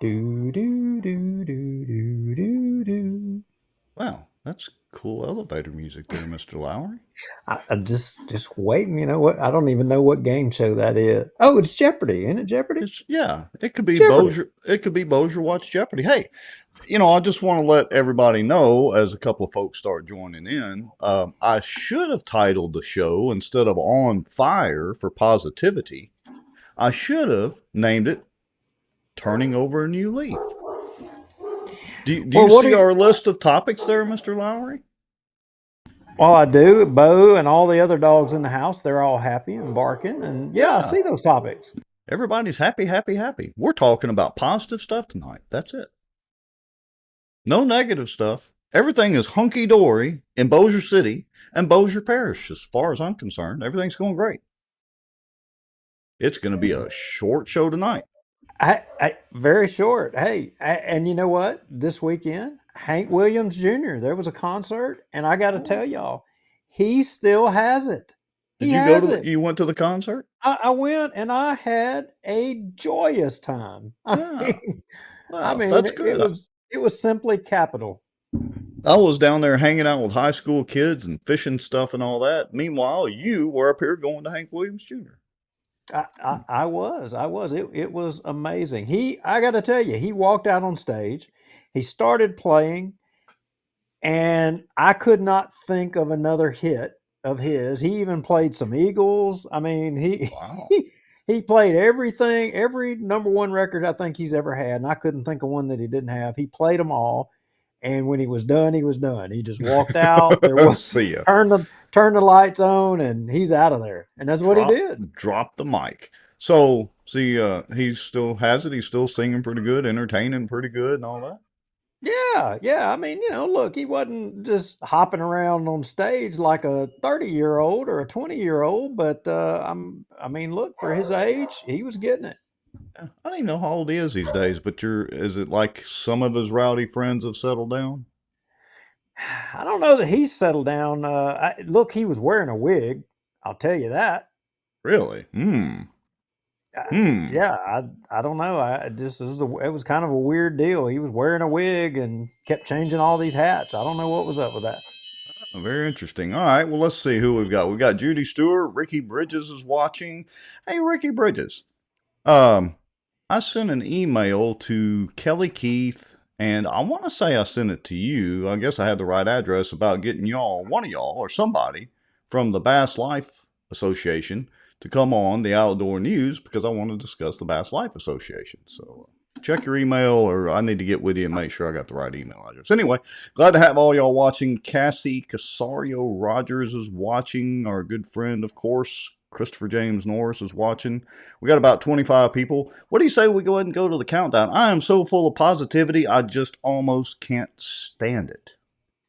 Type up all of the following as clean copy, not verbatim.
Do do do do do do do. Wow, that's cool elevator music there, Mr. Lowry. I'm just waiting. You know what? I don't even know what game show that is. Oh, it's Jeopardy. Isn't it Jeopardy? It's yeah, it could be Jeopardy. Bossier. It could be Bossier Watch Jeopardy. Hey, I just want to let everybody know as a couple of folks start joining in. I should have titled the show instead of "On Fire for Positivity." I should have named it "Turning Over a New Leaf." Do Well, you what do see you? our list of topics there, Mr. Lowry? Well, I do. Bo and all the other dogs in the house, they're all happy and barking. And yeah, I Yeah, see those topics. everybody's happy, happy, happy. We're talking about positive stuff tonight. That's it. No negative stuff. Everything is hunky dory in Bossier City and Bossier Parish, as far as I'm concerned. Everything's going great. It's going to be a short show tonight. Very short. Hey, and you know what? This weekend, Hank Williams Jr., there was a concert, and I got to Oh. tell y'all, he still has it. Did He you go has to it. you went to the concert? I went and I had a joyous time. Yeah. I Wow, mean, that's good. it was simply capital. I was down there hanging out with high school kids and fishing stuff and all that. Meanwhile, you were up here going to Hank Williams Jr. I was. It was amazing. I got to tell you, he walked out on stage, he started playing, and I could not think of another hit of his. He even played some Eagles. I mean, Wow. he played everything, every number one record I think he's ever had, and I couldn't think of one that he didn't have. He played them all, and when he was done, he was done. He just walked out. There was See ya. turned the lights on, and he's out of there. And that's what he Drop did. drop the mic. So see, he still has it. He's still singing pretty good, entertaining pretty good, and all that. Yeah, yeah. I mean, look, he wasn't just hopping around on stage like a 30-year-old or a 20-year-old, but I mean, look, for his age, he was getting it. Yeah. I don't even know how old he is these days, but is it like some of his rowdy friends have settled down? I don't know that he's settled down. Look, he was wearing a wig. I'll tell you that. Really? Hmm. Hmm. Yeah, I don't know. I just it was kind of a weird deal. He was wearing a wig and kept changing all these hats. I don't know what was up with that. Very interesting. All right. Well, let's see who we've got. We've got Judy Stewart. Ricky Bridges is watching. Hey, Ricky Bridges. Um, I sent an email to Kelly Keith, and I want to say I sent it to you. I guess I had the right address about getting one of y'all, or somebody from the Bass Life Association to come on the outdoor news because I want to discuss the Bass Life Association. So check your email, or I need to get with you and make sure I got the right email address. Anyway, glad to have all y'all watching. Cassie Casario Rogers is watching. Our good friend, of course, Christopher James Norris is watching. We got about 25 people. What do you say we go ahead and go to the countdown? I am so full of positivity, I just almost can't stand it.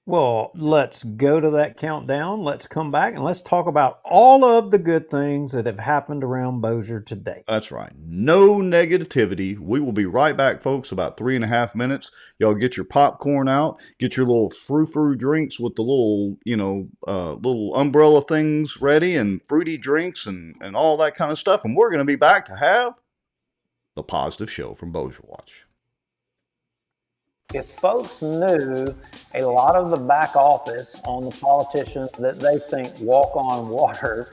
Well, let's go to that countdown. Let's come back and let's talk about all of the good things that have happened around Bossier today. That's right. No negativity. We will be right back, folks, about 3.5 minutes. Y'all get your popcorn out, get your little frou-frou drinks with the little, little umbrella things ready and fruity drinks and all that kind of stuff. And we're going to be back to have the positive show from Bossier Watch. If folks knew a lot of the back office on the politicians that they think walk on water,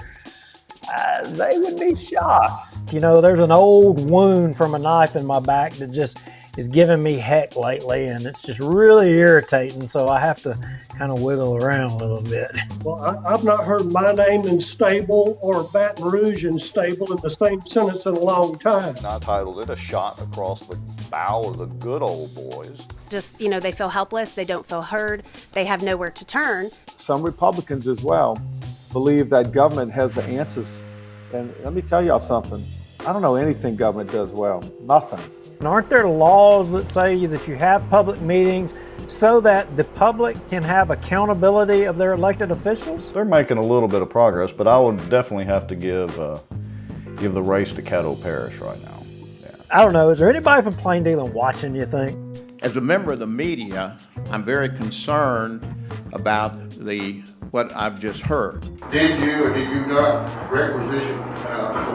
they would be shocked. There's an old wound from a knife in my back that just is giving me heck lately, and it's just really irritating, so I have to kind of wiggle around a little bit. Well, I've not heard my name in stable or Baton Rouge in stable in the same sentence in a long time. I titled it A Shot Across the Bow of the Good Old Boys. Just, they feel helpless, they don't feel heard, they have nowhere to turn. Some Republicans as well believe that government has the answers. And let me tell y'all something. I don't know anything government does well. Nothing. And aren't there laws that say that you have public meetings so that the public can have accountability of their elected officials? They're making a little bit of progress, but I would definitely have to give the race to Caddo Parish right now. Yeah. I don't know. Is there anybody from Plain Dealing watching, you think? As a member of the media, I'm very concerned about what I've just heard. Did you or did you not requisition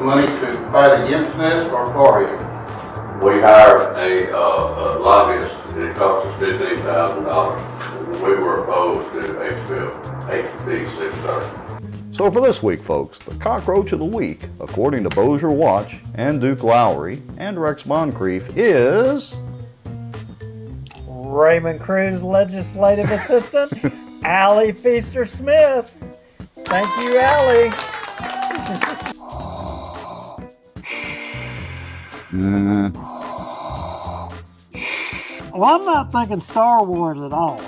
money to fight against this or for it? We hired a lobbyist, and it cost us $15,000. We were opposed to HB 630. So for this week, folks, the cockroach of the week, according to Bossier Watch and Duke Lowry and Rex Moncrief, is Raymond Cruz legislative assistant, Allie Feaster Smith. Thank you, Allie. Well, I'm not thinking Star Wars at all.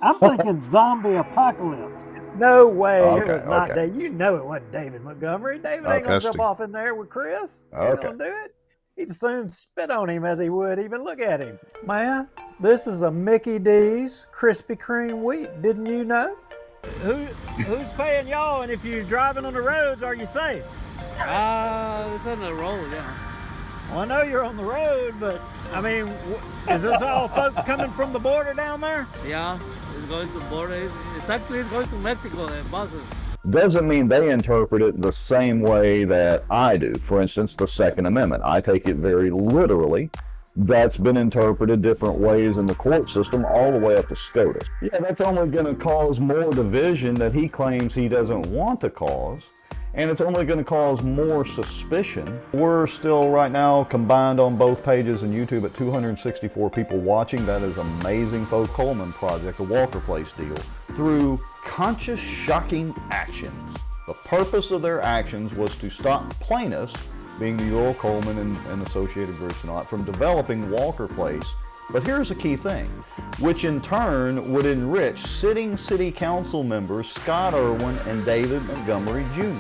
I'm thinking zombie apocalypse. No way. Okay, It was not okay. David. You know it wasn't David Montgomery. David ain't going to jump off in there with Chris. He ain't going to do it. He'd as soon spit on him as he would even look at him. Man, this is a Mickey D's Krispy Kreme wheat. Didn't you know? Who's paying y'all? And if you're driving on the roads, are you safe? It's on the road, yeah. Well, I know you're on the road, but I mean, is this all folks coming from the border down there? Yeah, it's going to border. It's actually going to Mexico, the buses. Doesn't mean they interpret it the same way that I do. For instance, the Second Amendment. I take it very literally. That's been interpreted different ways in the court system all the way up to SCOTUS. Yeah, that's only going to cause more division that he claims he doesn't want to cause. And it's only going to cause more suspicion. We're still right now combined on both pages and YouTube at 264 people watching. That is amazing. Folk Coleman Project, the Walker Place deal, through conscious, shocking actions. The purpose of their actions was to stop plaintiffs, being the Earl Coleman and associated groups and all that, from developing Walker Place. But here's the key thing, which in turn would enrich sitting city council members Scott Irwin and David Montgomery Jr.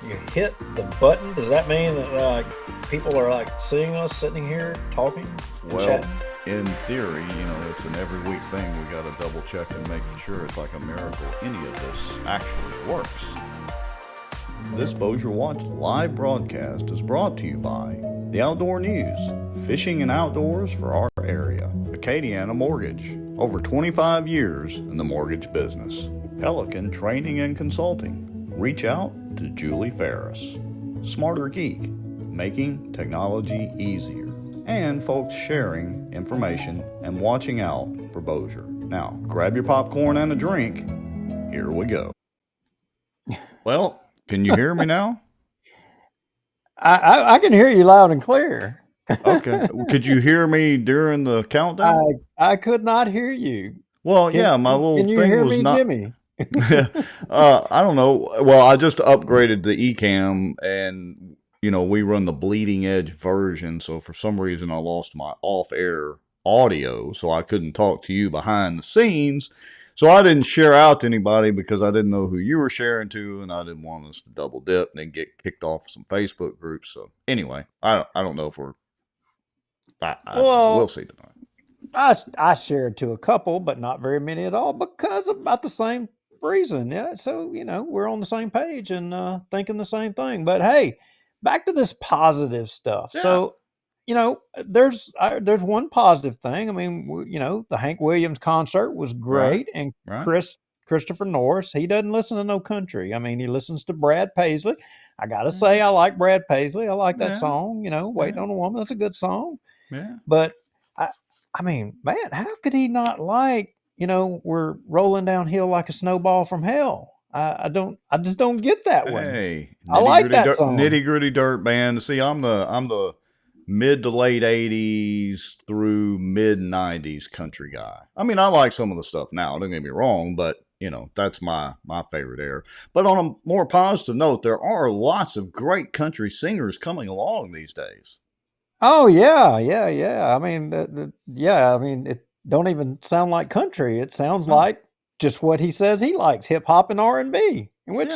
You hit the button. Does that mean that people are seeing us sitting here talking and chatting? In theory, it's an every week thing. We got to double check and make sure it's like a miracle any of this actually works. This Bossier Watch live broadcast is brought to you by the Outdoor News, fishing and outdoors for our area. Acadiana Mortgage, over 25 years in the mortgage business. Pelican Training and Consulting. Reach out to Julie Ferris. Smarter Geek, making technology easier. And folks sharing information and watching out for Bossier. Now, grab your popcorn and a drink. Here we go. Well, can you hear me now? I can hear you loud and clear. Okay. Could you hear me during the countdown? I could not hear you. Well, yeah, my little can you thing hear was me, not. Jimmy? I don't know. Well, I just upgraded the eCam, and we run the bleeding edge version. So for some reason, I lost my off-air audio, so I couldn't talk to you behind the scenes. So I didn't share out to anybody because I didn't know who you were sharing to, and I didn't want us to double dip and then get kicked off some Facebook groups. So anyway, I don't know if we're. We'll see tonight. I shared to a couple, but not very many at all, because of about the same reason. Yeah, so we're on the same page and thinking the same thing. But hey, back to this positive stuff. Yeah. So there's one positive thing. I mean, the Hank Williams concert was great, and Right. Christopher Norris, he doesn't listen to no country. I mean, he listens to Brad Paisley. I gotta say, I like Brad Paisley. I like that song. Waiting on a Woman. That's a good song. Yeah. But I mean, man, how could he not like, we're rolling downhill like a snowball from hell? I just don't get that one. Hey, I like that song. Nitty Gritty Dirt Band. See, I'm the mid to late 80s through mid 90s country guy. I mean, I like some of the stuff now, don't get me wrong, but that's my favorite era. But on a more positive note, there are lots of great country singers coming along these days. Oh yeah. I mean, I mean, it don't even sound like country. It sounds like just what he says he likes, hip hop and R&B. Which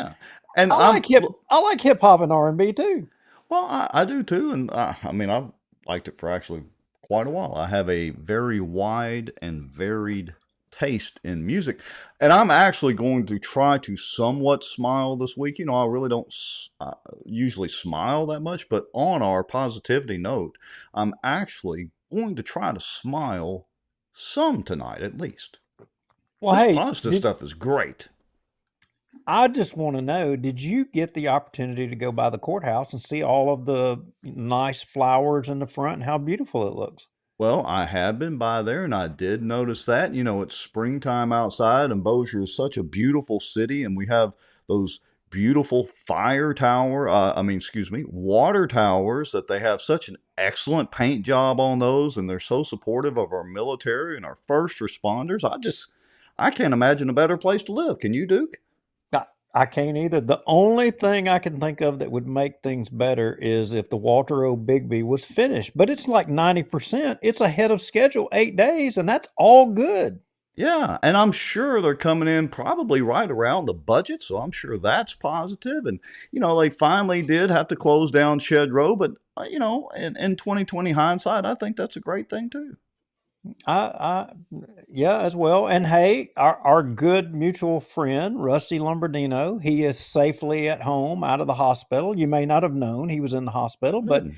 and I like hip hop and R&B too. Well, I do too, and I mean, I've liked it for actually quite a while. I have a very wide and varied taste in music, and I'm actually going to try to somewhat smile this week. I really don't usually smile that much, but on our positivity note, I'm actually going to try to smile some tonight at least. Well, This hey, positive stuff is great. I just want to know, did you get the opportunity to go by the courthouse and see all of the nice flowers in the front and how beautiful it looks? Well, I have been by there and I did notice that. It's springtime outside and Bossier is such a beautiful city and we have those beautiful water towers that they have such an excellent paint job on those and they're so supportive of our military and our first responders. I can't imagine a better place to live. Can you, Duke? I can't either. The only thing I can think of that would make things better is if the Walter O. Bigby was finished, but it's like 90%. It's ahead of schedule, 8 days, and that's all good. Yeah, and I'm sure they're coming in probably right around the budget, so I'm sure that's positive. And they finally did have to close down Shed Row, but in 2020 hindsight, I think that's a great thing too. Yeah, as well. And hey, our good mutual friend, Rusty Lombardino, he is safely at home out of the hospital. You may not have known he was in the hospital, but Good.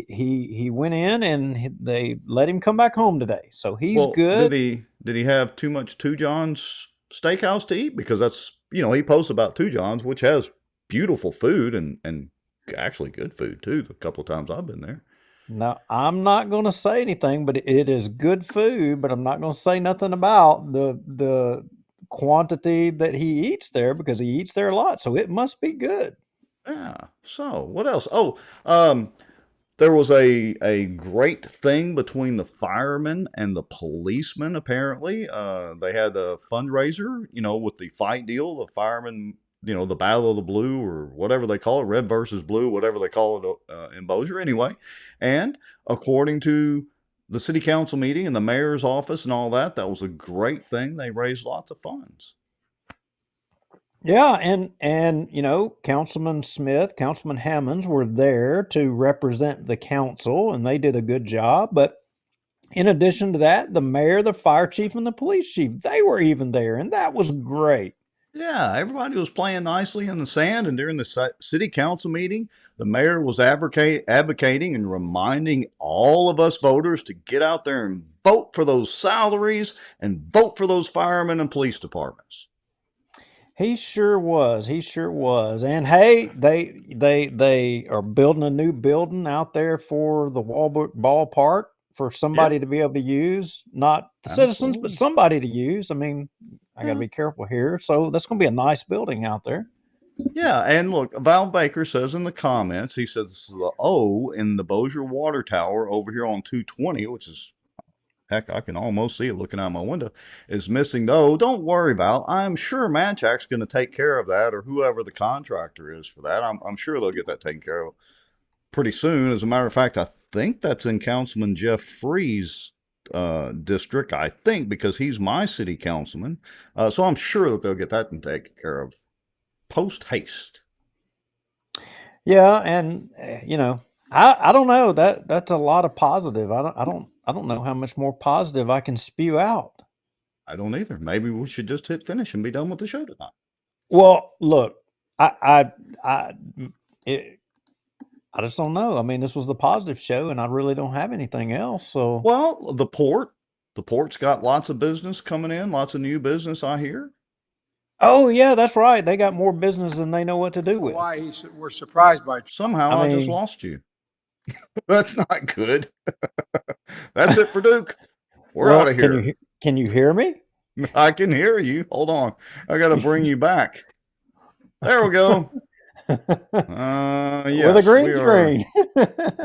he went in and they let him come back home today. So he's Well, good. did he have too much Two John's Steakhouse to eat? Because that's he posts about Two John's, which has beautiful food and actually good food too. The couple of times I've been there. Now, I'm not going to say anything, but it is good food, but I'm not going to say nothing about the quantity that he eats there because he eats there a lot. So it must be good. Yeah. So what else? Oh, there was a great thing between the firemen and the policemen, apparently. They had a fundraiser, with the fight deal, the firemen, the Battle of the Blue or whatever they call it, red versus blue, whatever they call it in Bossier anyway. And according to the city council meeting and the mayor's office and all that, that was a great thing. They raised lots of funds. Yeah, and Councilman Smith, Councilman Hammonds were there to represent the council, and they did a good job. But in addition to that, the mayor, the fire chief, and the police chief, they were even there, and that was great. Yeah, everybody was playing nicely in the sand, and during the city council meeting, the mayor was advocating and reminding all of us voters to get out there and vote for those salaries and vote for those firemen and police departments. He sure was. He sure was. And hey, they are building a new building out there for the Walbrook ballpark for somebody to be able to use, not the citizens, but somebody to use. I mean, I got to be careful here. So that's going to be a nice building out there. Yeah, and look, Val Baker says in the comments, he says this is the O in the Bossier Water Tower over here on 220, which is, heck, I can almost see it looking out my window, is missing the O. Don't worry, Val. I'm sure Manchac's going to take care of that, or whoever the contractor is for that. I'm sure they'll get that taken care of pretty soon. As a matter of fact, I think that's in Councilman Jeff Free's district, I think, because he's my city councilman. So I'm sure that they'll get that taken care of post haste. Yeah, and I don't know, that's a lot of positive. I don't know how much more positive I can spew out. I don't either. Maybe we should just hit finish and be done with the show tonight. Well, look, I just don't know. I mean, this was the positive show, and I really don't have anything else. So, well, the port's got lots of business coming in, lots of new business, I hear. Oh yeah, that's right. They got more business than they know what to do with. Why we're surprised by somehow I just lost you. That's not good. That's it for Duke. We're out of here. Can you hear me? I can hear you. Hold on. I got to bring you back. There we go. Yes, with a green screen.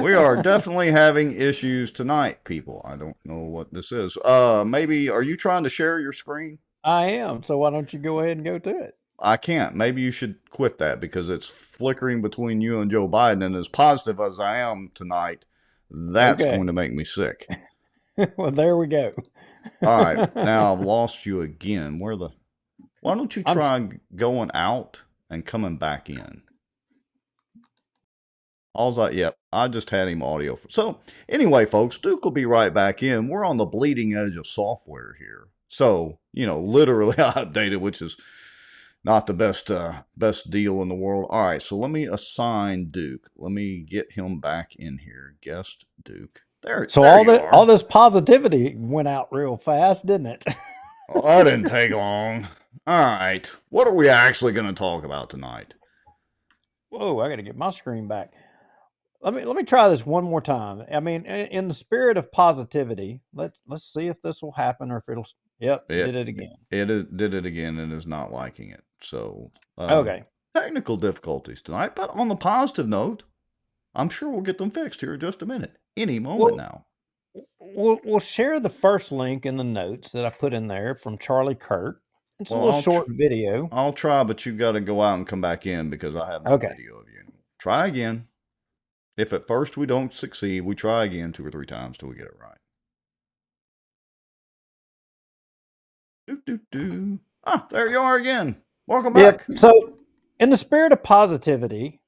We are definitely having issues tonight, people. I don't know what this is. Maybe, are you trying to share your screen? I am. So why don't you go ahead and go to it? I can't. Maybe you should quit that because it's flickering between you and Joe Biden. And as positive as I am tonight, that's going to make me sick. Well, there we go. All right. Now I've lost you again. Why don't you try going out and coming back in? I just had him audio. So anyway, folks, Duke will be right back in. We're on the bleeding edge of software here. So, literally I updated, which is not the best deal in the world. All right, so let me assign Duke. Let me get him back in here. Guest Duke. There. So there all this positivity went out real fast, didn't it? Oh, that didn't take long. All right. What are we actually going to talk about tonight? Whoa, I got to get my screen back. Let me try this one more time. I mean, in the spirit of positivity, let's see if this will happen or if it'll. Yep, did it again. Did it again and is not liking it. So, Okay. technical difficulties tonight, but on the positive note, I'm sure we'll get them fixed here in just a minute. Any moment now. We'll share the first link in the notes that I put in there from Charlie Kirk. It's a little short video. I'll try, but you've got to go out and come back in because I have no video of you. Try again. If at first we don't succeed, we try again 2 or 3 times till we get it right. Ah, there you are again. Welcome back. So, in the spirit of positivity,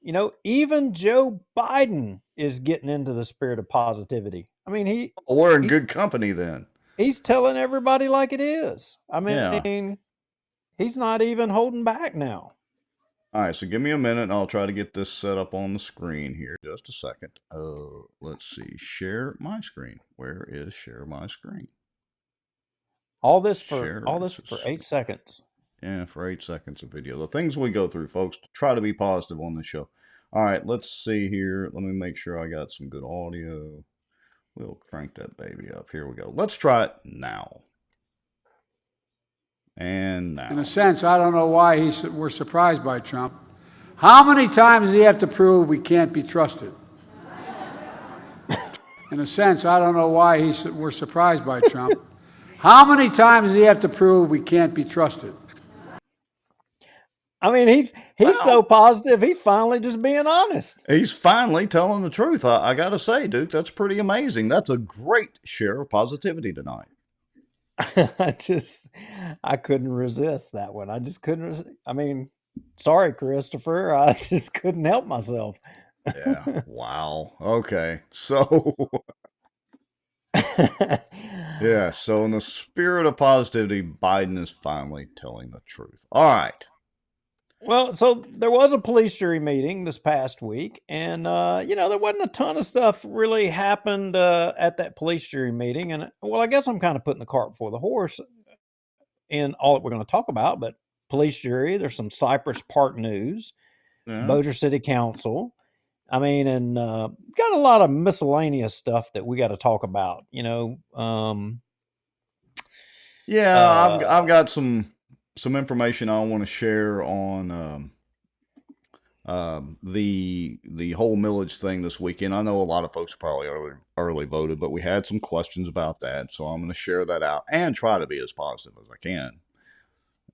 even Joe Biden is getting into the spirit of positivity. I mean, we're in good company then. He's telling everybody like it is. I mean, he's not even holding back now. All right, so give me a minute and I'll try to get this set up on the screen here. Just a second. Let's see. Share my screen. Where is share my screen? All this for 8 seconds. Yeah, for 8 seconds of video. The things we go through, folks, to try to be positive on this show. All right, let's see here. Let me make sure I got some good audio. We'll crank that baby up. Here we go. Let's try it now. And now. In a sense, I don't know why we're surprised by Trump. How many times does he have to prove we can't be trusted? In a sense, I don't know why we're surprised by Trump. How many times does he have to prove we can't be trusted? I mean, he's so positive. He's finally just being honest. He's finally telling the truth. I got to say, Duke, that's pretty amazing. That's a great share of positivity tonight. I couldn't resist that one. I just couldn't resist. I mean, sorry, Christopher. I just couldn't help myself. Yeah. Wow. Okay. So, yeah. So, in the spirit of positivity, Biden is finally telling the truth. All right. Well, so there was a police jury meeting this past week, and there wasn't a ton of stuff really happened at that police jury meeting. And well, I guess I'm kind of putting the cart before the horse in all that we're going to talk about. But police jury, there's some Cypress Park news, Bossier City Council. I mean, and got a lot of miscellaneous stuff that we got to talk about. I've got some information I want to share on the whole millage thing this weekend. I know a lot of folks probably early voted, but we had some questions about that, so I'm going to share that out and try to be as positive as I can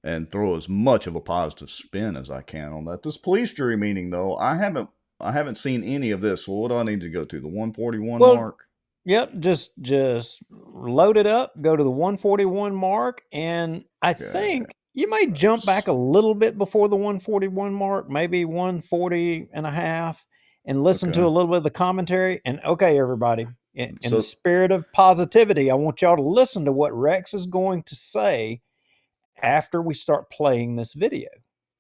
and throw as much of a positive spin as I can on that. This police jury meeting, though, I haven't seen any of this. So what do I need to go to? The 141 mark? Yep, just load it up, go to the 141 mark, and I think you may jump back a little bit before the 141 mark, maybe 140 and a half, and listen to a little bit of the commentary. And okay, everybody, in the spirit of positivity, I want y'all to listen to what Rex is going to say after we start playing this video.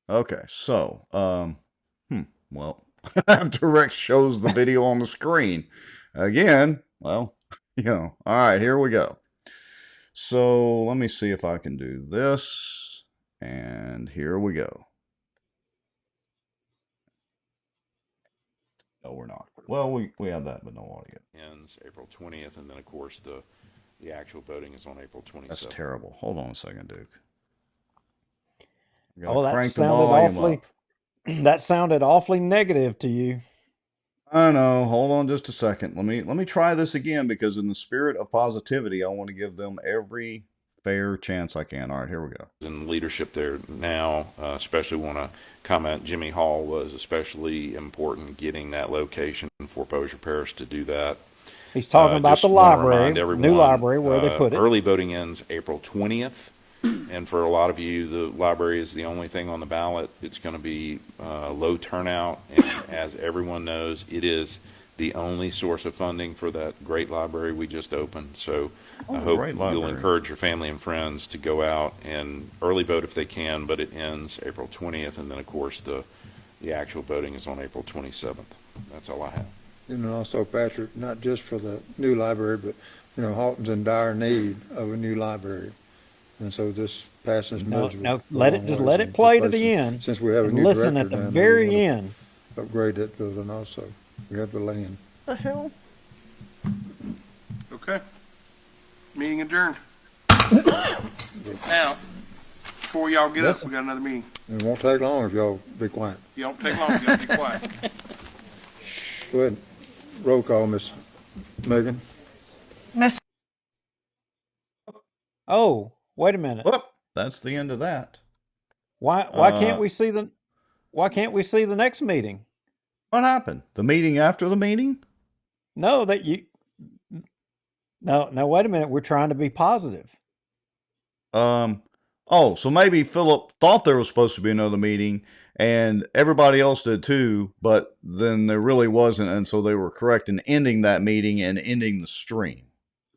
Okay, so, well, after Rex shows the video on the screen, again, well, all right, here we go. So let me see if I can do this, and here we go. No, we're not. Well, we have that, but no audio. Ends April 20th, and then, of course, the actual voting is on April 27th. That's terrible. Hold on a second, Duke. That sounded awfully negative to you. I know. Hold on just a second. Let me try this again, because in the spirit of positivity, I want to give them every fair chance I can. All right, here we go. In leadership there now, especially want to comment, Jimmy Hall was especially important getting that location for Bossier Parish to do that. He's talking about the library, new library, where they put it. Early voting ends April 20th. And for a lot of you, the library is the only thing on the ballot. It's going to be low turnout. And as everyone knows, it is the only source of funding for that great library we just opened. So I hope you'll encourage your family and friends to go out and early vote if they can, but it ends April 20th. And then, of course, the actual voting is on April 27th. That's all I have. And also, Patrick, not just for the new library, but, Halton's in dire need of a new library. And so just passing this No, message. no, will go a long just ways let it in play to replacing- the end. Since we have a And new listen director at the now, very we wanna end. upgrade that building also. We have the land. The hell? Okay. Meeting adjourned. Now, before y'all get up, we got another meeting. It won't take long if y'all be quiet. You don't take long, you gotta be quiet. Go ahead. Roll call, Miss Megan. Oh, wait a minute. Whoop, that's the end of that. Why can't we see the next meeting? What happened? The meeting after the meeting? No, no, wait a minute. We're trying to be positive. Oh, so maybe Philip thought there was supposed to be another meeting and everybody else did too, but then there really wasn't, and so they were correct in ending that meeting and ending the stream.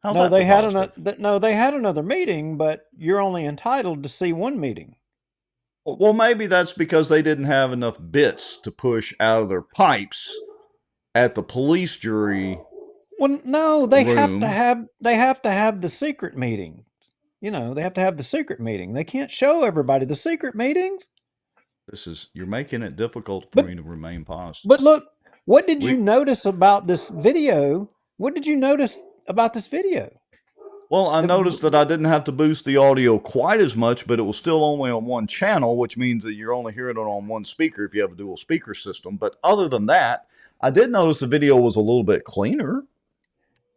How's No, that they for had positive? they had another meeting, but you're only entitled to see one meeting. Well, maybe that's because they didn't have enough bits to push out of their pipes at the police jury. Well, no, they have room. to have the secret meeting. You know, they have to have the secret meeting. They can't show everybody the secret meetings. You're making it difficult for me to remain positive. But look, what did you notice about this video? What did you notice about this video? Well, I noticed that I didn't have to boost the audio quite as much, but it was still only on one channel, which means that you're only hearing it on one speaker if you have a dual speaker system. But other than that, I did notice the video was a little bit cleaner.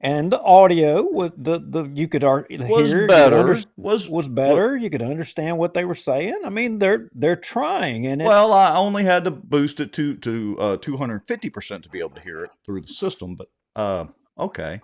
And the audio was you could hear better. Was better. You could understand what they were saying. I mean, they're trying, and Well, I only had to boost it to 250% to be able to hear it through the system. But okay.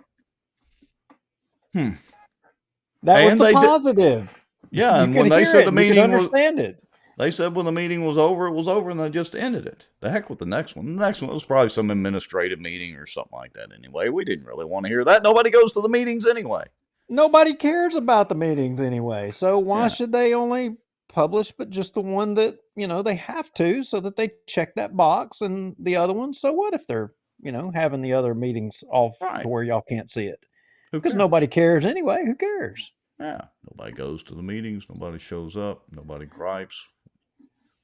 That was And the positive. Yeah, You and could when they hear said it, the and you could meeting was, understand it. they said when the meeting was over, and they just ended it. The heck with the next one. The next one was probably some administrative meeting or something like that anyway. We didn't really want to hear that. Nobody goes to the meetings anyway. Nobody cares about the meetings anyway. So why should they only publish but just the one that, they have to, so that they check that box, and the other one, so what if they're, having the other meetings off to where y'all can't see it? Because nobody cares anyway. Who cares? Yeah. Nobody goes to the meetings. Nobody shows up. Nobody gripes.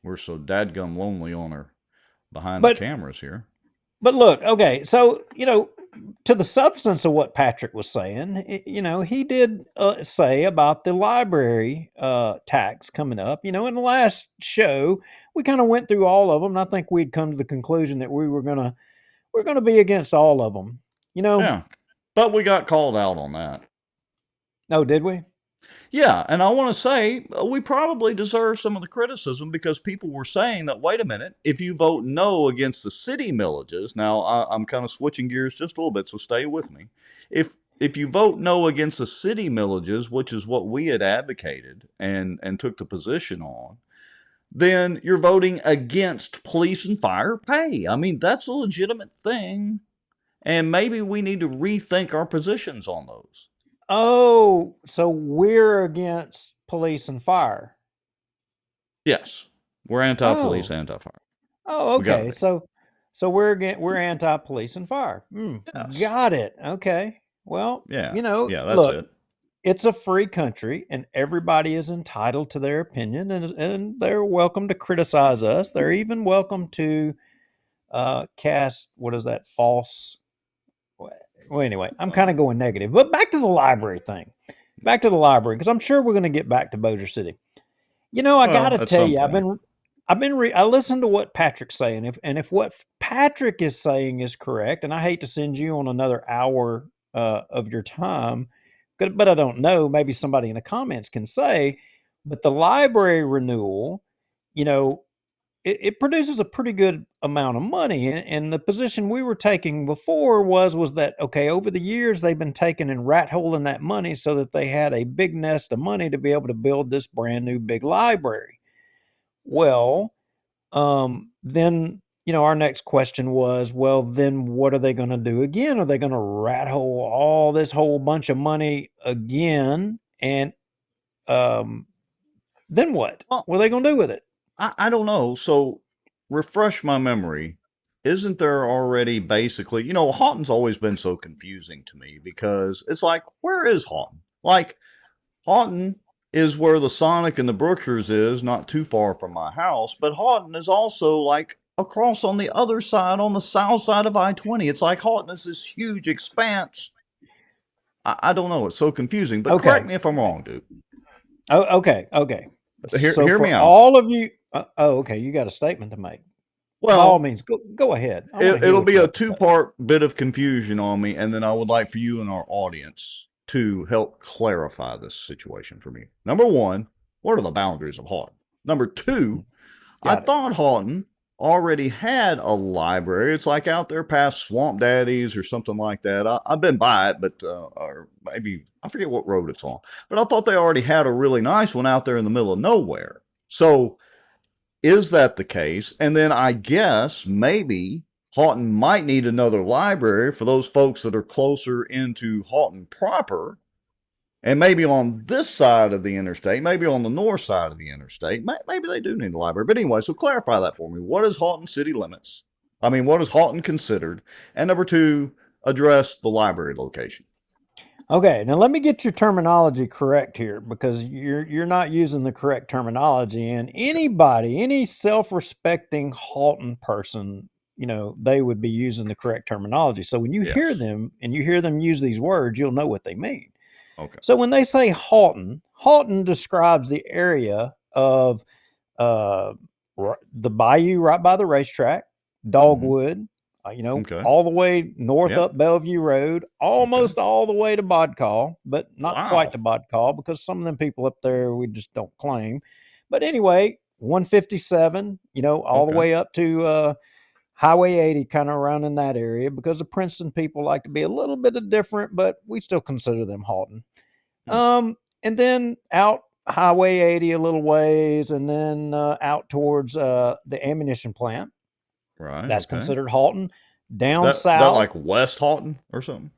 We're so dadgum lonely on our behind the cameras here. But look, okay, so, to the substance of what Patrick was saying, he did say about the library tax coming up. In the last show, we kind of went through all of them, and I think we'd come to the conclusion that we're gonna be against all of them. Yeah, but we got called out on that. Oh, did we? Yeah, and I want to say we probably deserve some of the criticism because people were saying that, wait a minute, if you vote no against the city millages, now I'm kind of switching gears just a little bit, so stay with me. If you vote no against the city millages, which is what we had advocated and took the position on, then you're voting against police and fire pay. I mean, that's a legitimate thing, and maybe we need to rethink our positions on those. Oh, so we're against police and fire. Yes, we're anti-police, anti-fire. Oh, okay. So we're anti-police and fire. Yes. Got it. Okay. Well, that's look, it. It's a free country, and everybody is entitled to their opinion, and they're welcome to criticize us. They're even welcome to cast false. Well, anyway, I'm kind of going negative, but back to the library thing. Back to the library, because I'm sure we're going to get back to Bossier City. I got to tell you, I listened to what Patrick's saying, if what Patrick is saying is correct, and I hate to send you on another hour of your time, but I don't know. Maybe somebody in the comments can say, but the library renewal, it produces a pretty good amount of money. And the position we were taking before was that, okay, over the years, they've been taking and rat holing that money so that they had a big nest of money to be able to build this brand new big library. Well, then, our next question was, well, then what are they going to do again? Are they going to rat hole all this whole bunch of money again? And then what? What are they going to do with it? I don't know. So refresh my memory. Isn't there already basically, Houghton's always been so confusing to me because it's like, where is Houghton? Like, Houghton is where the Sonic and the Brookshires is, not too far from my house. But Houghton is also like across on the other side, on the south side of I-20. It's like Houghton is this huge expanse. I don't know. It's so confusing. But correct me if I'm wrong, dude. Oh, okay. Hear me out. All of you. Okay. You got a statement to make. Well, by all means, go ahead. It'll be a two-part bit of confusion on me, and then I would like for you and our audience to help clarify this situation for me. Number one, what are the boundaries of Houghton? Number two, I thought Houghton already had a library. It's like out there past Swamp Daddies or something like that. I've been by it, but or maybe I forget what road it's on. But I thought they already had a really nice one out there in the middle of nowhere. So is that the case? And then I guess maybe Houghton might need another library for those folks that are closer into Houghton proper. And maybe on this side of the interstate, maybe on the north side of the interstate, maybe they do need a library. But anyway, so clarify that for me. What is Houghton city limits? I mean, what is Houghton considered? And number two, address the library location. Okay, now let me get your terminology correct here, because you're not using the correct terminology. And any self-respecting Houghton person, they would be using the correct terminology. So when you hear them and you hear them use these words, you'll know what they mean. Okay. So when they say Houghton describes the area of the bayou right by the racetrack, Dogwood, all the way north up Bellevue Road, almost all the way to Bodcall, but not quite to Bodcall, because some of them people up there we just don't claim. But anyway, 157, all the way up to Highway 80, kind of around in that area, because the Princeton people like to be a little bit different, but we still consider them Houghton. And then out Highway 80 a little ways, and then out towards the ammunition plant. Right. That's considered Houghton. Down south. That like West Houghton or something?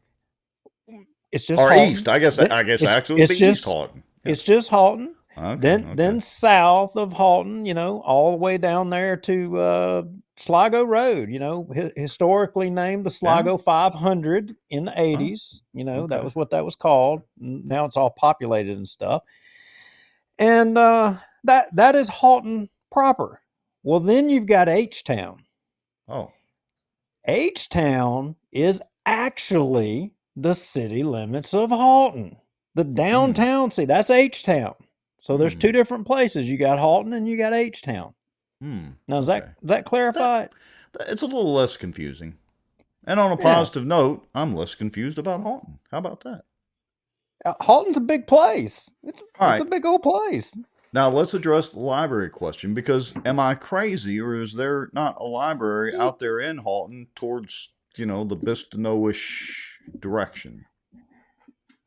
It's just or Houghton. East. I guess actually it would be East Houghton. It's just Houghton. Okay, then south of Houghton, all the way down there to Sligo Road, historically named the Sligo 500 in the 80s. That was what that was called. Now it's all populated and stuff. And that is Houghton proper. Well, then you've got H-Town. Oh. H-Town is actually the city limits of Houghton. The downtown city, that's H-Town. So there's two different places. You got Houghton and you got H-Town. Now, does that clarify it? It's a little less confusing. And on a positive note, I'm less confused about Houghton. How about that? Houghton's a big place. It's a big old place. Now, let's address the library question, because am I crazy, or is there not a library out there in Houghton towards, the Bistano-ish direction?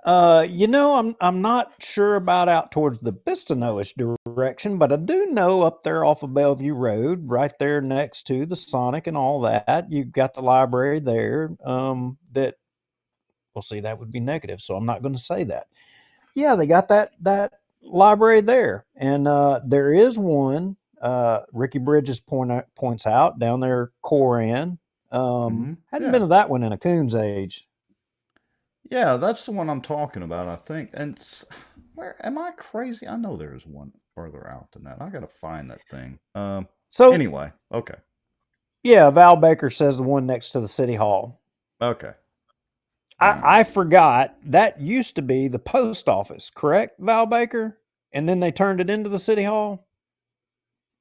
I'm not sure about out towards the Bistano-ish direction, but I do know up there off of Bellevue Road, right there next to the Sonic and all that, you've got the library there. That would be negative, so I'm not going to say that. Yeah, they got that library there, and there is one. Ricky Bridges points out down there, Coran. Hadn't been to that one in a coon's age. Yeah, that's the one I'm talking about, I think. And where am I crazy? I know there's one further out than that. I got to find that thing. So anyway, okay. Yeah, Val Baker says the one next to the city hall. Okay. I forgot that used to be the post office, correct, Val Baker? And then they turned it into the city hall.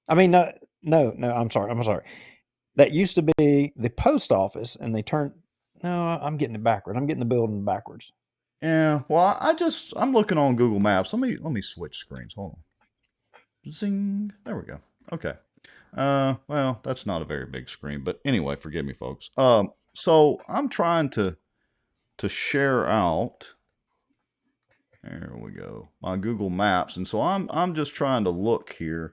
I mean, no, I'm sorry. That used to be the post office, and they turned. No, I'm getting it backwards. I'm getting the building backwards. Yeah, well, I'm looking on Google Maps. Let me switch screens. Hold on. Zing. There we go. Okay. Well, that's not a very big screen, but anyway, forgive me, folks. So I'm trying to share out. There we go. My Google Maps, and so I'm just trying to look here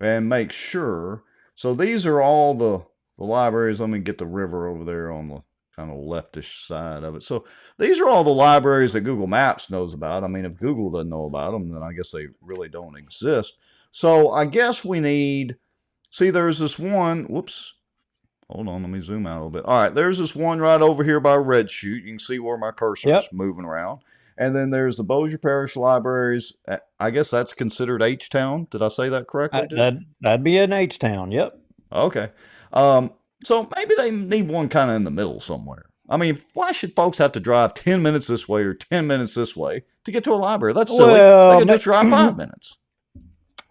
and make sure. So these are all the libraries. Let me get the river over there on the kind of leftish side of it. So these are all the libraries that Google Maps knows about. I mean, if Google doesn't know about them, then I guess they really don't exist. So I guess we need, there's this one, whoops, hold on, let me zoom out a little bit. All right, there's this one right over here by Red Chute. You can see where my cursor is moving around. And then there's the Bossier Parish Libraries. I guess that's considered H-Town. Did I say that correctly, Duke? That'd be an H-Town. Yep. Okay. So maybe they need one kind of in the middle somewhere. I mean, why should folks have to drive 10 minutes this way or 10 minutes this way to get to a library? That's silly. They could just drive 5 minutes.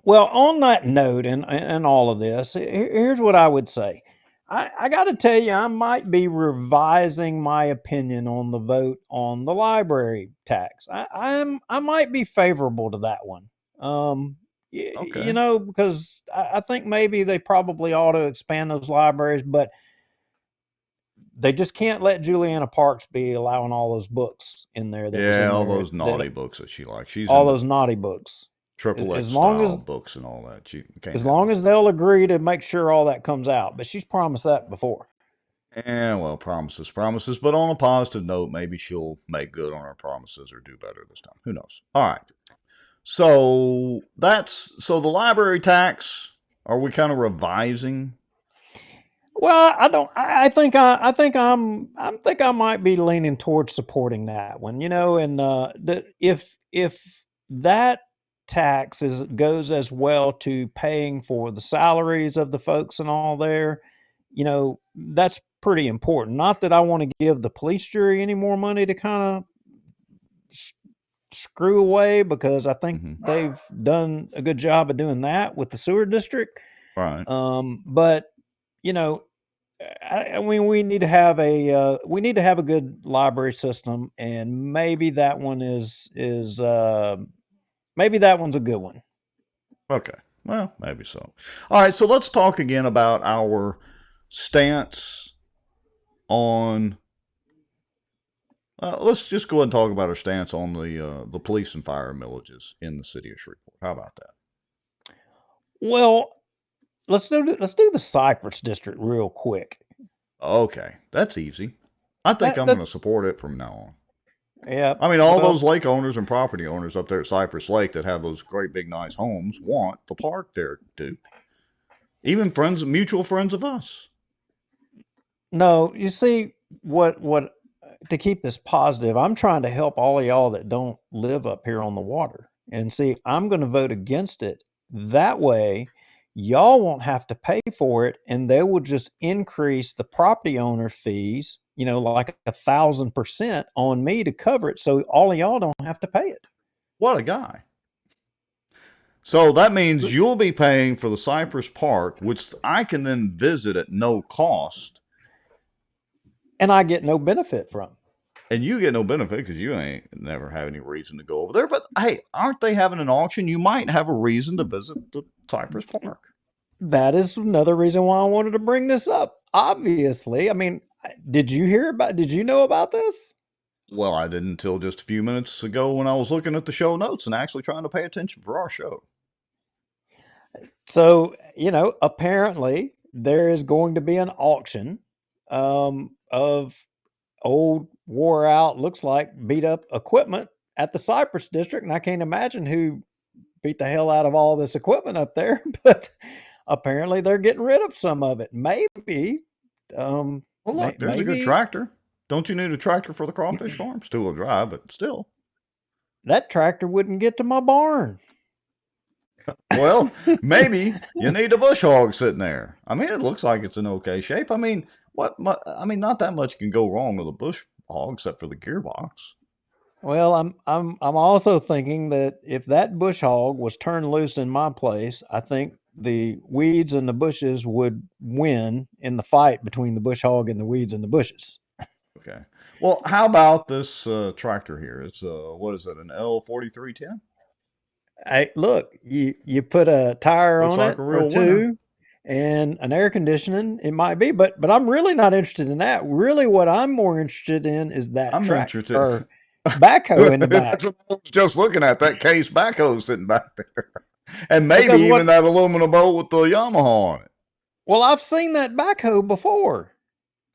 Well, on that note and all of this, here's what I would say. I got to tell you, I might be revising my opinion on the vote on the library tax. I might be favorable to that one. Okay. You know, because I think maybe they probably ought to expand those libraries, but they just can't let Juliana Parks be allowing all those books in there. All those naughty books that she likes. She's all those naughty books. Triple X style books and all that. As long as they'll agree to make sure all that comes out. But she's promised that before. Well, promises. But on a positive note, maybe she'll make good on her promises or do better this time. Who knows? All right. So the library tax, are we kind of revising? Well, I think I might be leaning towards supporting that one, you know, and if that tax goes as well to paying for the salaries of the folks and all there, you know, that's pretty important. Not that I want to give the police jury any more money to kind of screw away, because I think they've done a good job of doing that with the sewer district. Right. But you know, I mean, we need to have a good library system, and maybe that one maybe that one's a good one. Okay. Well, maybe so. All right. So let's talk again about our stance on. Let's just go ahead and talk about our stance on the police and fire millages in the city of Shreveport. How about that? Well, let's do the Cypress district real quick. Okay, that's easy. I think I'm going to support it from now on. Yeah. I mean, all those lake owners and property owners up there at Cypress Lake that have those great big nice homes want the park there, Duke. Even mutual friends of us. No, you see, what to keep this positive, I'm trying to help all of y'all that don't live up here on the water. And see, I'm going to vote against it. That way, y'all won't have to pay for it, and they will just increase the property owner fees, you know, like 1,000% on me to cover it, so all of y'all don't have to pay it. What a guy. So that means you'll be paying for the Cypress Park, which I can then visit at no cost. And I get no benefit from. And you get no benefit because you ain't never have any reason to go over there. But hey, aren't they having an auction? You might have a reason to visit the Cypress Park. That is another reason why I wanted to bring this up. Obviously, I mean, did you know about this? Well, I didn't until just a few minutes ago when I was looking at the show notes and actually trying to pay attention for our show. So, you know, apparently there is going to be an auction of old, wore out, looks like beat up equipment at the Cypress district. And I can't imagine who beat the hell out of all this equipment up there, but apparently they're getting rid of some of it. Maybe. Well, look, there's a good tractor. Don't you need a tractor for the crawfish farm? It's 2-wheel drive, but still. That tractor wouldn't get to my barn. Well, maybe you need a bush hog sitting there. I mean, it looks like it's in okay shape. I mean, not that much can go wrong with a bush hog except for the gearbox. Well, I'm also thinking that if that bush hog was turned loose in my place, I think the weeds and the bushes would win in the fight between the bush hog and the weeds and the bushes. Okay. Well, how about this tractor here? It's what is it? An L4310? Hey, look, you put a tire Looks on like it a real or two, winner. and an air conditioning. It might be, but I'm really not interested in that. Really, what I'm more interested in is that tractor backhoe in the back. That's what I was just looking at, that case backhoe sitting back there, and maybe Because even that aluminum boat with the Yamaha on it. Well, I've seen that backhoe before.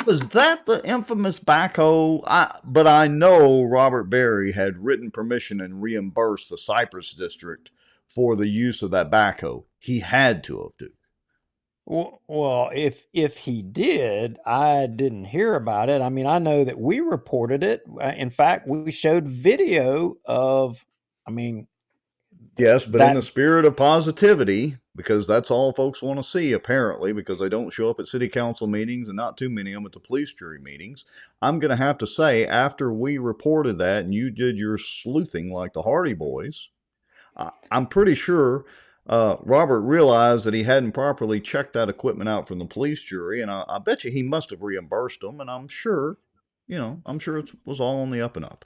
Was that the infamous backhoe? But I know Robert Berry had written permission and reimbursed the Cypress district for the use of that backhoe. He had to have, Duke. Well, if he did, I didn't hear about it. I mean, I know that we reported it. In fact, we showed video of. I mean, Yes, but in that the spirit of positivity, because that's all folks want to see, apparently, because they don't show up at city council meetings and not too many of them at the police jury meetings. I'm going to have to say, after we reported that and you did your sleuthing like the Hardy Boys, I'm pretty sure Robert realized that he hadn't properly checked that equipment out from the police jury, and I bet you he must have reimbursed them, and I'm sure, I'm sure it was all on the up and up.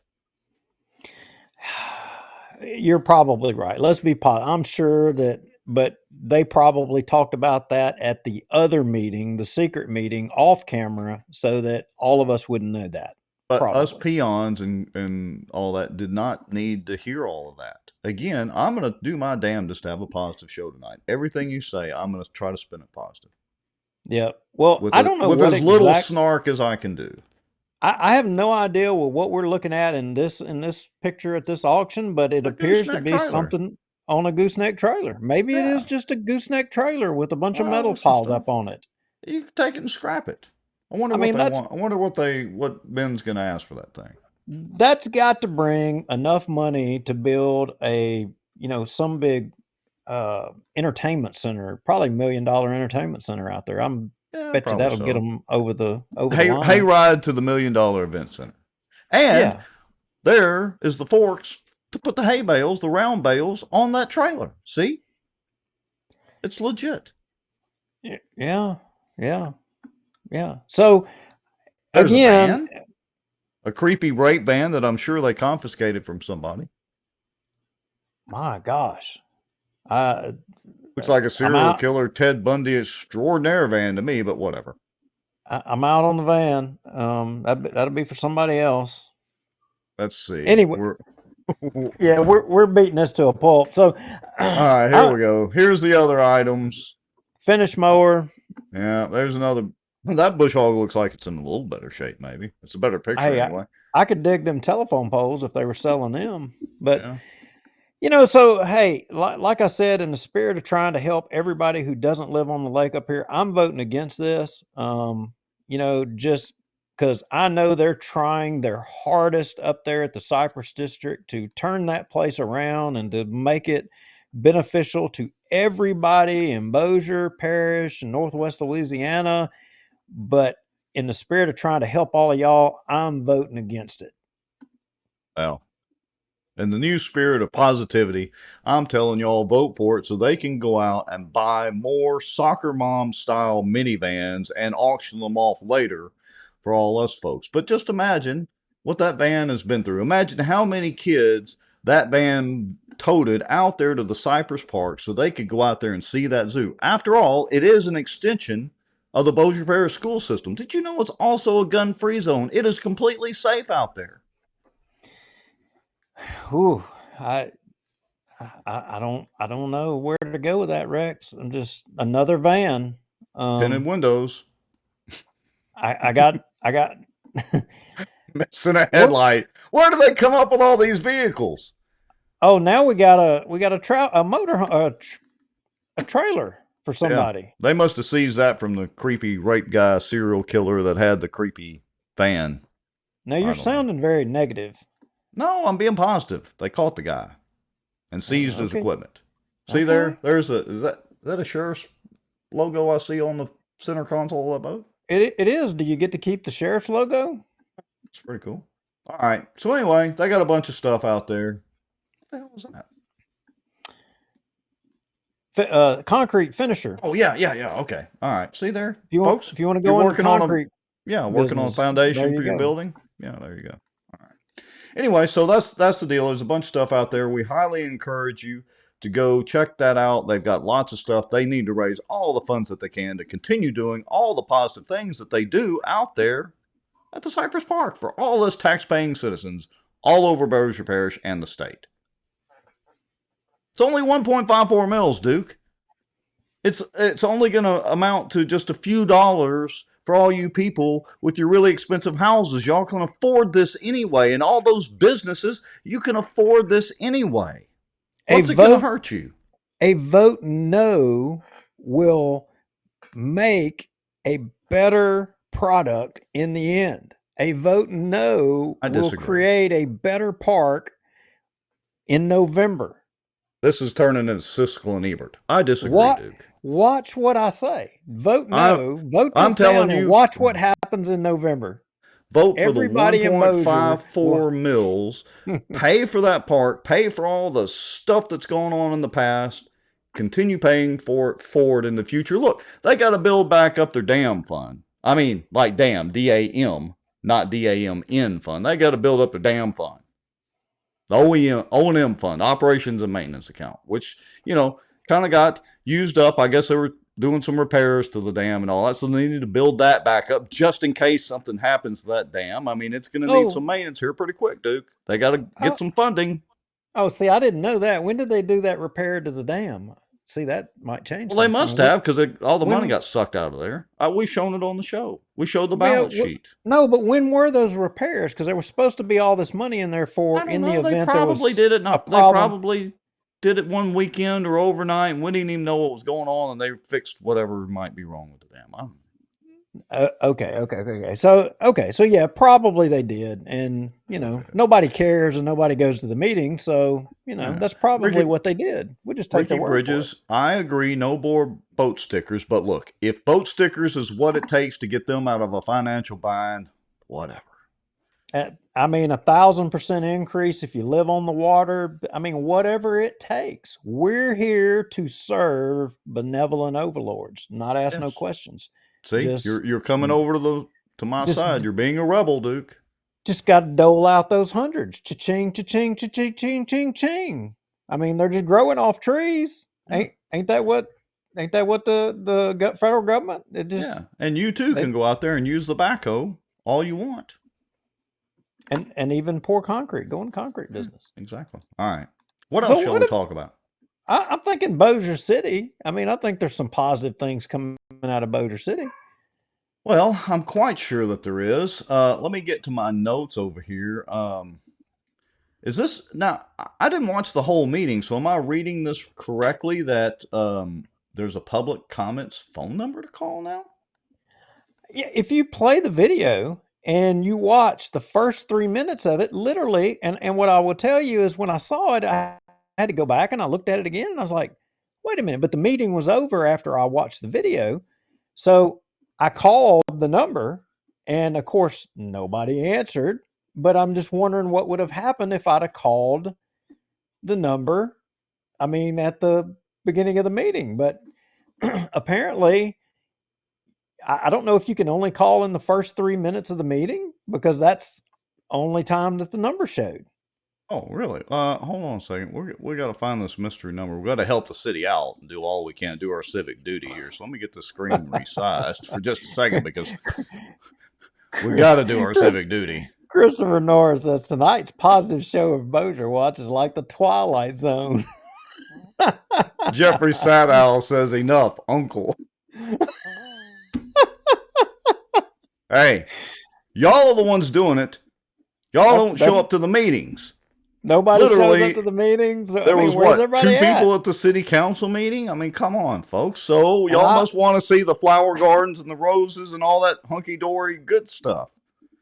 you're probably right. Let's be positive. I'm sure that, but they probably talked about that at the other meeting, the secret meeting, off camera, so that all of us wouldn't know that. But us Probably. peons and all that did not need to hear all of that. Again, I'm going to do my damnedest to have a positive show tonight. Everything you say, I'm going to try to spin it positive. Yeah. Well, With I don't know with what as little snark as I can do. I have no idea what we're looking at in this picture at this auction, but it appears to gooseneck be trailer. something on a gooseneck trailer. Maybe it is just a gooseneck trailer with a bunch of metal With some piled stuff. up on it. You can take it and scrap it. I wonder I what mean, they want. I wonder what Ben's going to ask for that thing. That's got to bring enough money to build some big entertainment center, probably $1 million entertainment center out there. Bet you probably that'll get so. them over the Hey line. ride to the $1 million event center. And there is the forks to put the hay bales, the round bales, on that trailer. See? It's legit. Yeah. So there's again, a creepy rape van that I'm sure they confiscated from somebody. My gosh. Looks like a serial killer Ted Bundy extraordinaire van to me, but whatever. I'm out on the van. That'll be for somebody else. Let's see. Anyway, we're beating this to a pulp. So, all right, here we go. Here's the other items. Finish mower. Yeah, there's another. That bush hog looks like it's in a little better shape. Maybe it's a better picture anyway. I could dig them telephone poles if they were selling them, but. So hey, like I said, in the spirit of trying to help everybody who doesn't live on the lake up here, I'm voting against this. Just because I know they're trying their hardest up there at the Cypress District to turn that place around and to make it beneficial to everybody in Bossier Parish and Northwest Louisiana. But in the spirit of trying to help all of y'all, I'm voting against it. Well. In the new spirit of positivity, I'm telling y'all, vote for it so they can go out and buy more soccer mom style minivans and auction them off later for all us folks. But just imagine what that van has been through. Imagine how many kids that van toted out there to the Cypress Park so they could go out there and see that zoo. After all, it is an extension of the Bossier Parish school system. Did you know it's also a gun-free zone? It is completely safe out there. Ooh, I don't know where to go with that, Rex. I'm just another van. Tinted windows. I got missing a headlight. Where do they come up with all these vehicles? Oh, now we got a trailer for somebody. Yeah, they must have seized that from the creepy rape guy serial killer that had the creepy van. Now you're sounding very negative. No, I'm being positive. They caught the guy and seized his equipment. See there? Is that a sheriff's logo I see on the center console of that boat? It is. Do you get to keep the sheriff's logo? It's pretty cool. All right. So anyway, they got a bunch of stuff out there. What the hell was that? Concrete finisher. Oh yeah. Okay. All right. See there, folks. If you want to go into concrete, working on a foundation for your building. Yeah, there you go. All right. Anyway, so that's the deal. There's a bunch of stuff out there. We highly encourage you to go check that out. They've got lots of stuff. They need to raise all the funds that they can to continue doing all the positive things that they do out there at the Cypress Park for all us tax-paying citizens all over Bossier Parish and the state. It's only 1.54 mils, Duke. It's only going to amount to just a few dollars for all you people with your really expensive houses. Y'all can afford this anyway. And all those businesses, you can afford this anyway. What's it going to hurt you? A vote no will make a better product in the end. A vote no I will disagree. create a better park in November. This is turning into Siskel and Ebert. I disagree, Duke. Watch what I say. Vote no. Vote I'm this telling down and you, watch what happens in November. Vote for the Everybody in Bossier 1.54 mils. Pay for that park. Pay for all the stuff that's going on in the past. Continue paying for it forward in the future. Look, they got to build back up their dam fund. I mean, like dam, D-A-M, not D-A-M-N fund. They got to build up their dam fund. The O&M fund, operations and maintenance account, which, kind of got used up. I guess they were doing some repairs to the dam and all that. So they need to build that back up just in case something happens to that dam. I mean, it's going to need some maintenance here pretty quick, Duke. They got to get some funding. Oh, see, I didn't know that. When did they do that repair to the dam? See, that might change. Well, they must have, because all the money got sucked out of there. We've shown it on the show. We showed the balance sheet. No, but when were those repairs? Because there was supposed to be all this money in there for in the event there was did it. a problem. They probably did it one weekend or overnight, and we didn't even know what was going on, and they fixed whatever might be wrong with the dam. I don't know. Okay. So yeah, probably they did, and nobody cares and nobody goes to the meeting, so that's probably what they did. We just take their word Bridges, for it. I agree, no more boat stickers, but look, if boat stickers is what it takes to get them out of a financial bind, whatever. I mean, 1,000% increase if you live on the water. I mean, whatever it takes. We're here to serve benevolent overlords, not ask no questions. See, you're coming over to my side. You're being a rebel, Duke. Just got to dole out those hundreds. Cha-ching, cha-ching, cha-ching, ching, ching, ching. I mean, they're just growing off trees. Ain't that what the federal government? And you too can go out there and use the backhoe all you want. And even pour concrete. Go in the concrete business. Exactly. All right. What else shall we talk about? I'm thinking Bossier City. I mean, I think there's some positive things coming out of Bossier City. Well, I'm quite sure that there is. Let me get to my notes over here. Is this now? I didn't watch the whole meeting, so am I reading this correctly? That there's a public comments phone number to call now? Yeah, if you play the video and you watch the first 3 minutes of it, literally, and what I will tell you is when I saw it, I had to go back and I looked at it again and I was like, wait a minute, but the meeting was over after I watched the video. So I called the number and of course nobody answered, but I'm just wondering what would have happened if I'd have called the number, at the beginning of the meeting. But apparently, I don't know if you can only call in the first 3 minutes of the meeting because that's only time that the number showed. Oh, really? Hold on a second. We got to find this mystery number. We got to help the city out and do all we can, do our civic duty here. So let me get the screen resized for just a second because we got to do our civic duty. Christopher Norris says tonight's positive show of Bossier Watch is like the Twilight Zone. Jeffrey Sadow says enough, Uncle. Hey, y'all are the ones doing it. Y'all don't show up to the meetings. Nobody shows up to the meetings. There was two people at the city council meeting? I mean, come on, folks. So y'all must want to see the flower gardens and the roses and all that hunky-dory good stuff.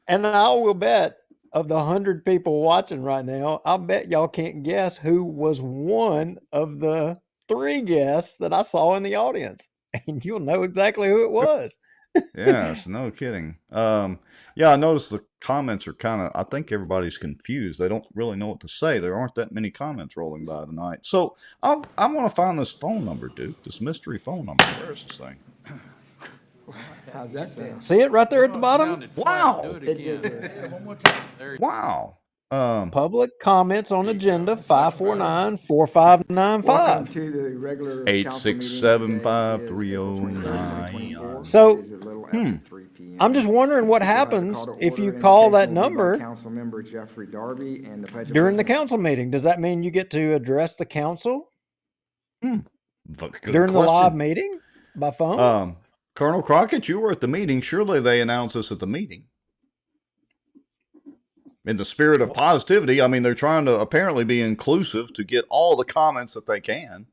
And I will bet of the 100 people watching right now, I bet y'all can't guess who was one of the 3 guests that I saw in the audience. And you'll know exactly who it was. Yes, no kidding. Yeah, I noticed the comments are I think everybody's confused. They don't really know what to say. There aren't that many comments rolling by tonight. So I want to find this phone number, Duke, this mystery phone number. Where is this thing? How's that sound? See it right there at the bottom? Wow. Do it again. One more time. Wow. Public comments on agenda 549-4595. Welcome to the regular 8675309. So, I'm just wondering what happens if you call that number Councilmember Jeffrey Darby and the Pledge of during the Allegiance. council meeting. Does that mean you get to address the council Good during the question. live meeting by phone? Colonel Crockett, you were at the meeting. Surely they announced this at the meeting. In the spirit of positivity, I mean, they're trying to apparently be inclusive to get all the comments that they can.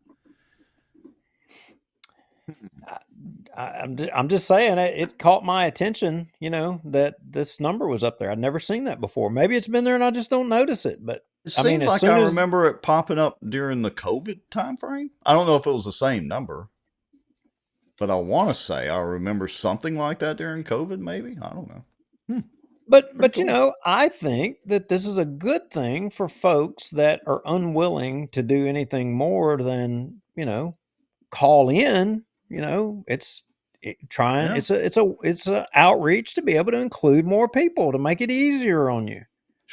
I'm just saying it caught my attention, that this number was up there. I'd never seen that before. Maybe it's been there and I just don't notice it. But It I mean, seems as like I soon as remember it popping up during the COVID time frame. I don't know if it was the same number, but I want to say I remember something like that during COVID. Maybe I don't know. But Pretty cool. I think that this is a good thing for folks that are unwilling to do anything more than, call in. Yeah, It's a outreach to be able to include more people to make it easier on you.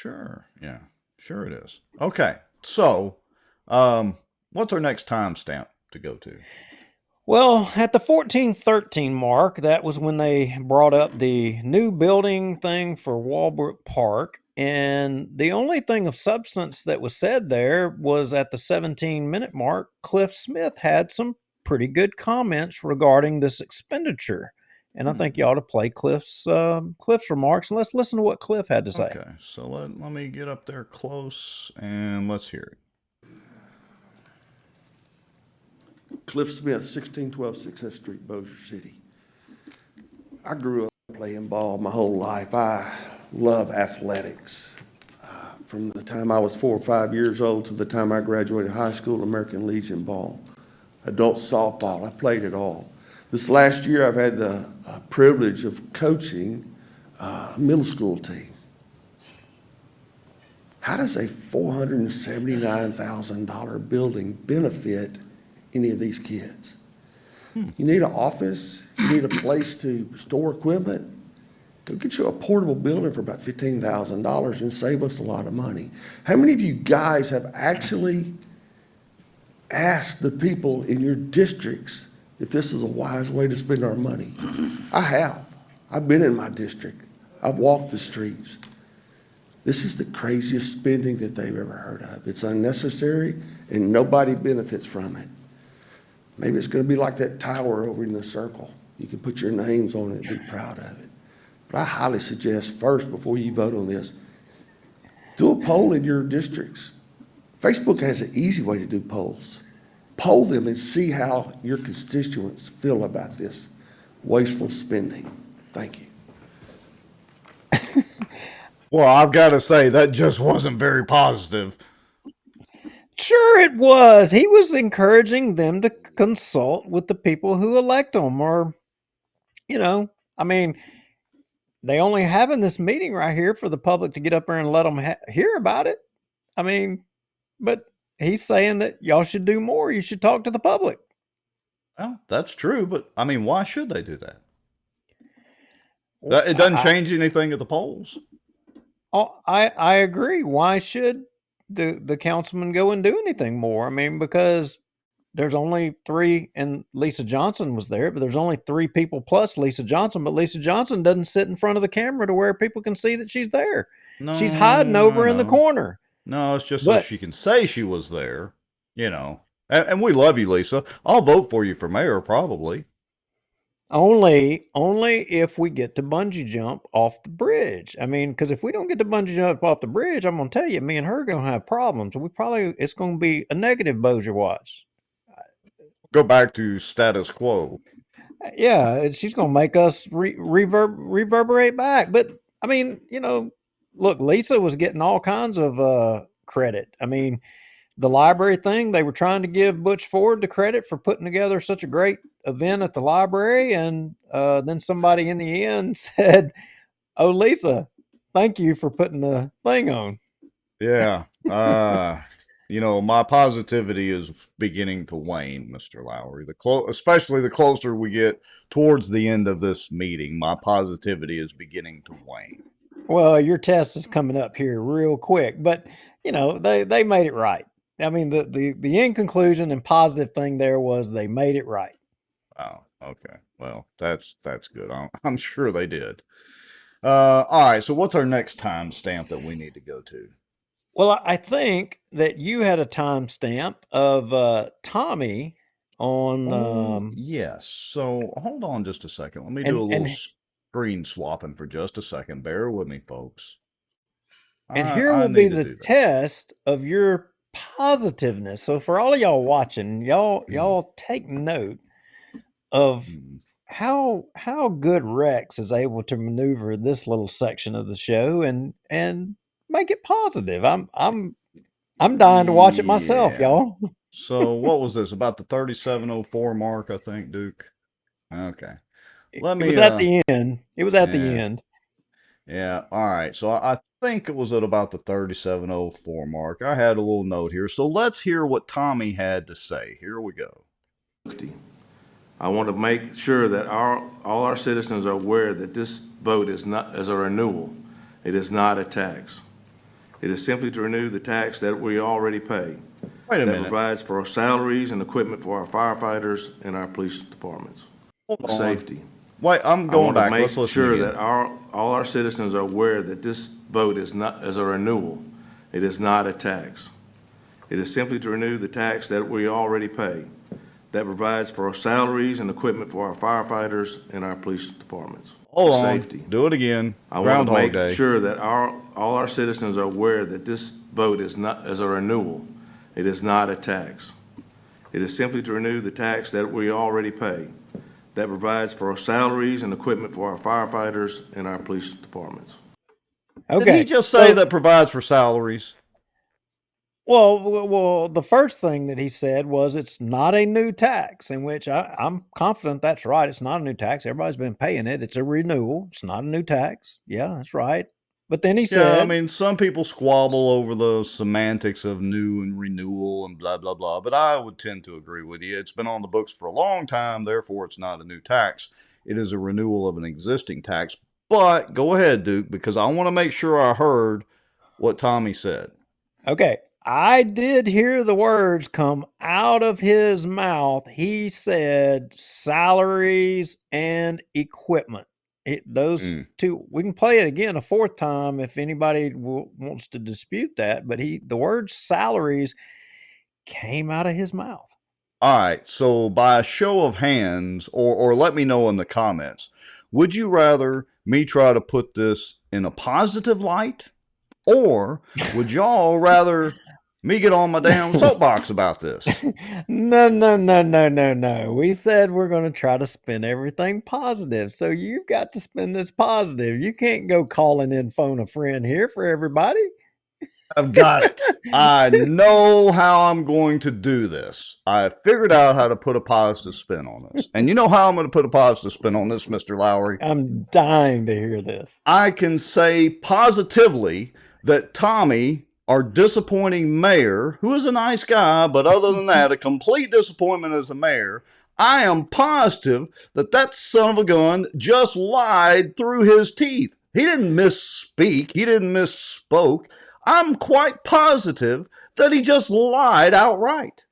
sure. Yeah, sure it is. Okay, so what's our next timestamp to go to? Well, at the 1413 mark, that was when they brought up the new building thing for Walbrook Park. And the only thing of substance that was said there was at the 17-minute mark, Cliff Smith had some pretty good comments regarding this expenditure. And I think you ought to play Cliff's remarks, and let's listen to what Cliff had to say. Okay, so let me get up there close and let's hear it. Cliff Smith, 1612 6th Street, Bossier City. I grew up playing ball my whole life. I love athletics. From the time I was 4 or 5 years old to the time I graduated high school, American Legion ball, adult softball, I played it all. This last year I've had the privilege of coaching a middle school team. How does a $479,000 building benefit any of these kids? You need an office, you need a place to store equipment. Go get you a portable building for about $15,000 and save us a lot of money. How many of you guys have actually asked the people in your districts if this is a wise way to spend our money? I have. I've been in my district. I've walked the streets. This is the craziest spending that they've ever heard of. It's unnecessary and nobody benefits from it. Maybe it's going to be like that tower over in the circle. You can put your names on it and be proud of it. But I highly suggest first, before you vote on this, do a poll in your districts. Facebook has an easy way to do polls. Poll them and see how your constituents feel about this wasteful spending. Thank you. Well, I've got to say that just wasn't very positive. Sure it was. He was encouraging them to consult with the people who elect them, or, I mean, they only having this meeting right here for the public to get up there and let them hear about it. I mean, but he's saying that y'all should do more. You should talk to the public. Well, that's true, but I mean, why should they do that? It doesn't change anything at the polls. Oh, I agree. Why should the councilman go and do anything more? I mean, because there's only 3, and Lisa Johnson was there, but there's only 3 people plus Lisa Johnson. But Lisa Johnson doesn't sit in front of the camera to where people can see that she's there. No, she's hiding over in the corner. No, it's just so she can say she was there, And we love you, Lisa. I'll vote for you for mayor, probably. Only if we get to bungee jump off the bridge. I mean, because if we don't get to bungee jump off the bridge, I'm going to tell you, me and her are going to have problems. It's going to be a negative Bossier watch. Go back to status quo. Yeah, she's going to make us reverberate back. But, I mean, look, Lisa was getting all kinds of credit. I mean, the library thing, they were trying to give Butch Ford the credit for putting together such a great event at the library, and then somebody in the end said, "Oh, Lisa, thank you for putting the thing on." Yeah. My positivity is beginning to wane, Mr. Lowry. Especially the closer we get towards the end of this meeting, my positivity is beginning to wane. Well, your test is coming up here real quick, but they made it right. I mean, the end conclusion and positive thing there was they made it right. Oh, okay. Well, that's good. I'm sure they did. All right. So what's our next timestamp that we need to go to? Well, I think that you had a timestamp of Tommy on. Yes. So hold on just a second. Let me do a little screen swapping for just a second. Bear with me, folks. And here will be the test of your positiveness. So for all of y'all watching, y'all take note of how good Rex is able to maneuver this little section of the show and make it positive. I'm dying to watch it myself, Yeah. y'all. So what was this? About the 3704 mark, I think, Duke. Okay. Let It me was at the end. It was at the yeah. end. Yeah, all right. So I think it was at about the 3704 mark. I had a little note here. So let's hear what Tommy had to say. Here we go. I want to make sure that all our citizens are aware that this vote is a renewal. It is not a tax. It is simply to renew the tax that we already pay. Wait a that minute. provides for salaries and equipment for our firefighters and our police departments. Hold on. Safety. Wait, I'm going back. Make Let's listen sure again. that all our citizens are aware that this vote is a renewal. It is not a tax. It is simply to renew the tax that we already pay. That provides for salaries and equipment for our firefighters and our police departments. Hold on. Safety. Do it again. I want to Groundhog make Day. sure that all our citizens are aware that this vote is a renewal. It is not a tax. It is simply to renew the tax that we already pay. That provides for salaries and equipment for our firefighters and our police departments. Okay. Did he just say that provides for salaries? Well, the first thing that he said was it's not a new tax, in which I'm confident that's right. It's not a new tax. Everybody's been paying it. It's a renewal. It's not a new tax. Yeah, that's right. But then he said, Yeah, I mean, some people squabble over the semantics of new and renewal and blah, blah, blah, but I would tend to agree with you. It's been on the books for a long time, therefore it's not a new tax. It is a renewal of an existing tax. But go ahead, Duke, because I want to make sure I heard what Tommy said. Okay, I did hear the words come out of his mouth. He said salaries and equipment. Those two, we can play it again a fourth time if anybody wants to dispute that, but the word salaries came out of his mouth. All right, so by a show of hands, or let me know in the comments, would you rather me try to put this in a positive light, or would y'all rather me get on my damn soapbox about this? No. We said we're going to try to spin everything positive, so you've got to spin this positive. You can't go calling in phone a friend here for everybody. I've got it. I know how I'm going to do this. I figured out how to put a positive spin on this. And you know how I'm going to put a positive spin on this, Mr. Lowry? I'm dying to hear this. I can say positively that Tommy, our disappointing mayor, who is a nice guy, but other than that, a complete disappointment as a mayor, I am positive that son of a gun just lied through his teeth. He didn't misspeak. He didn't misspoke. I'm quite positive that he just lied outright.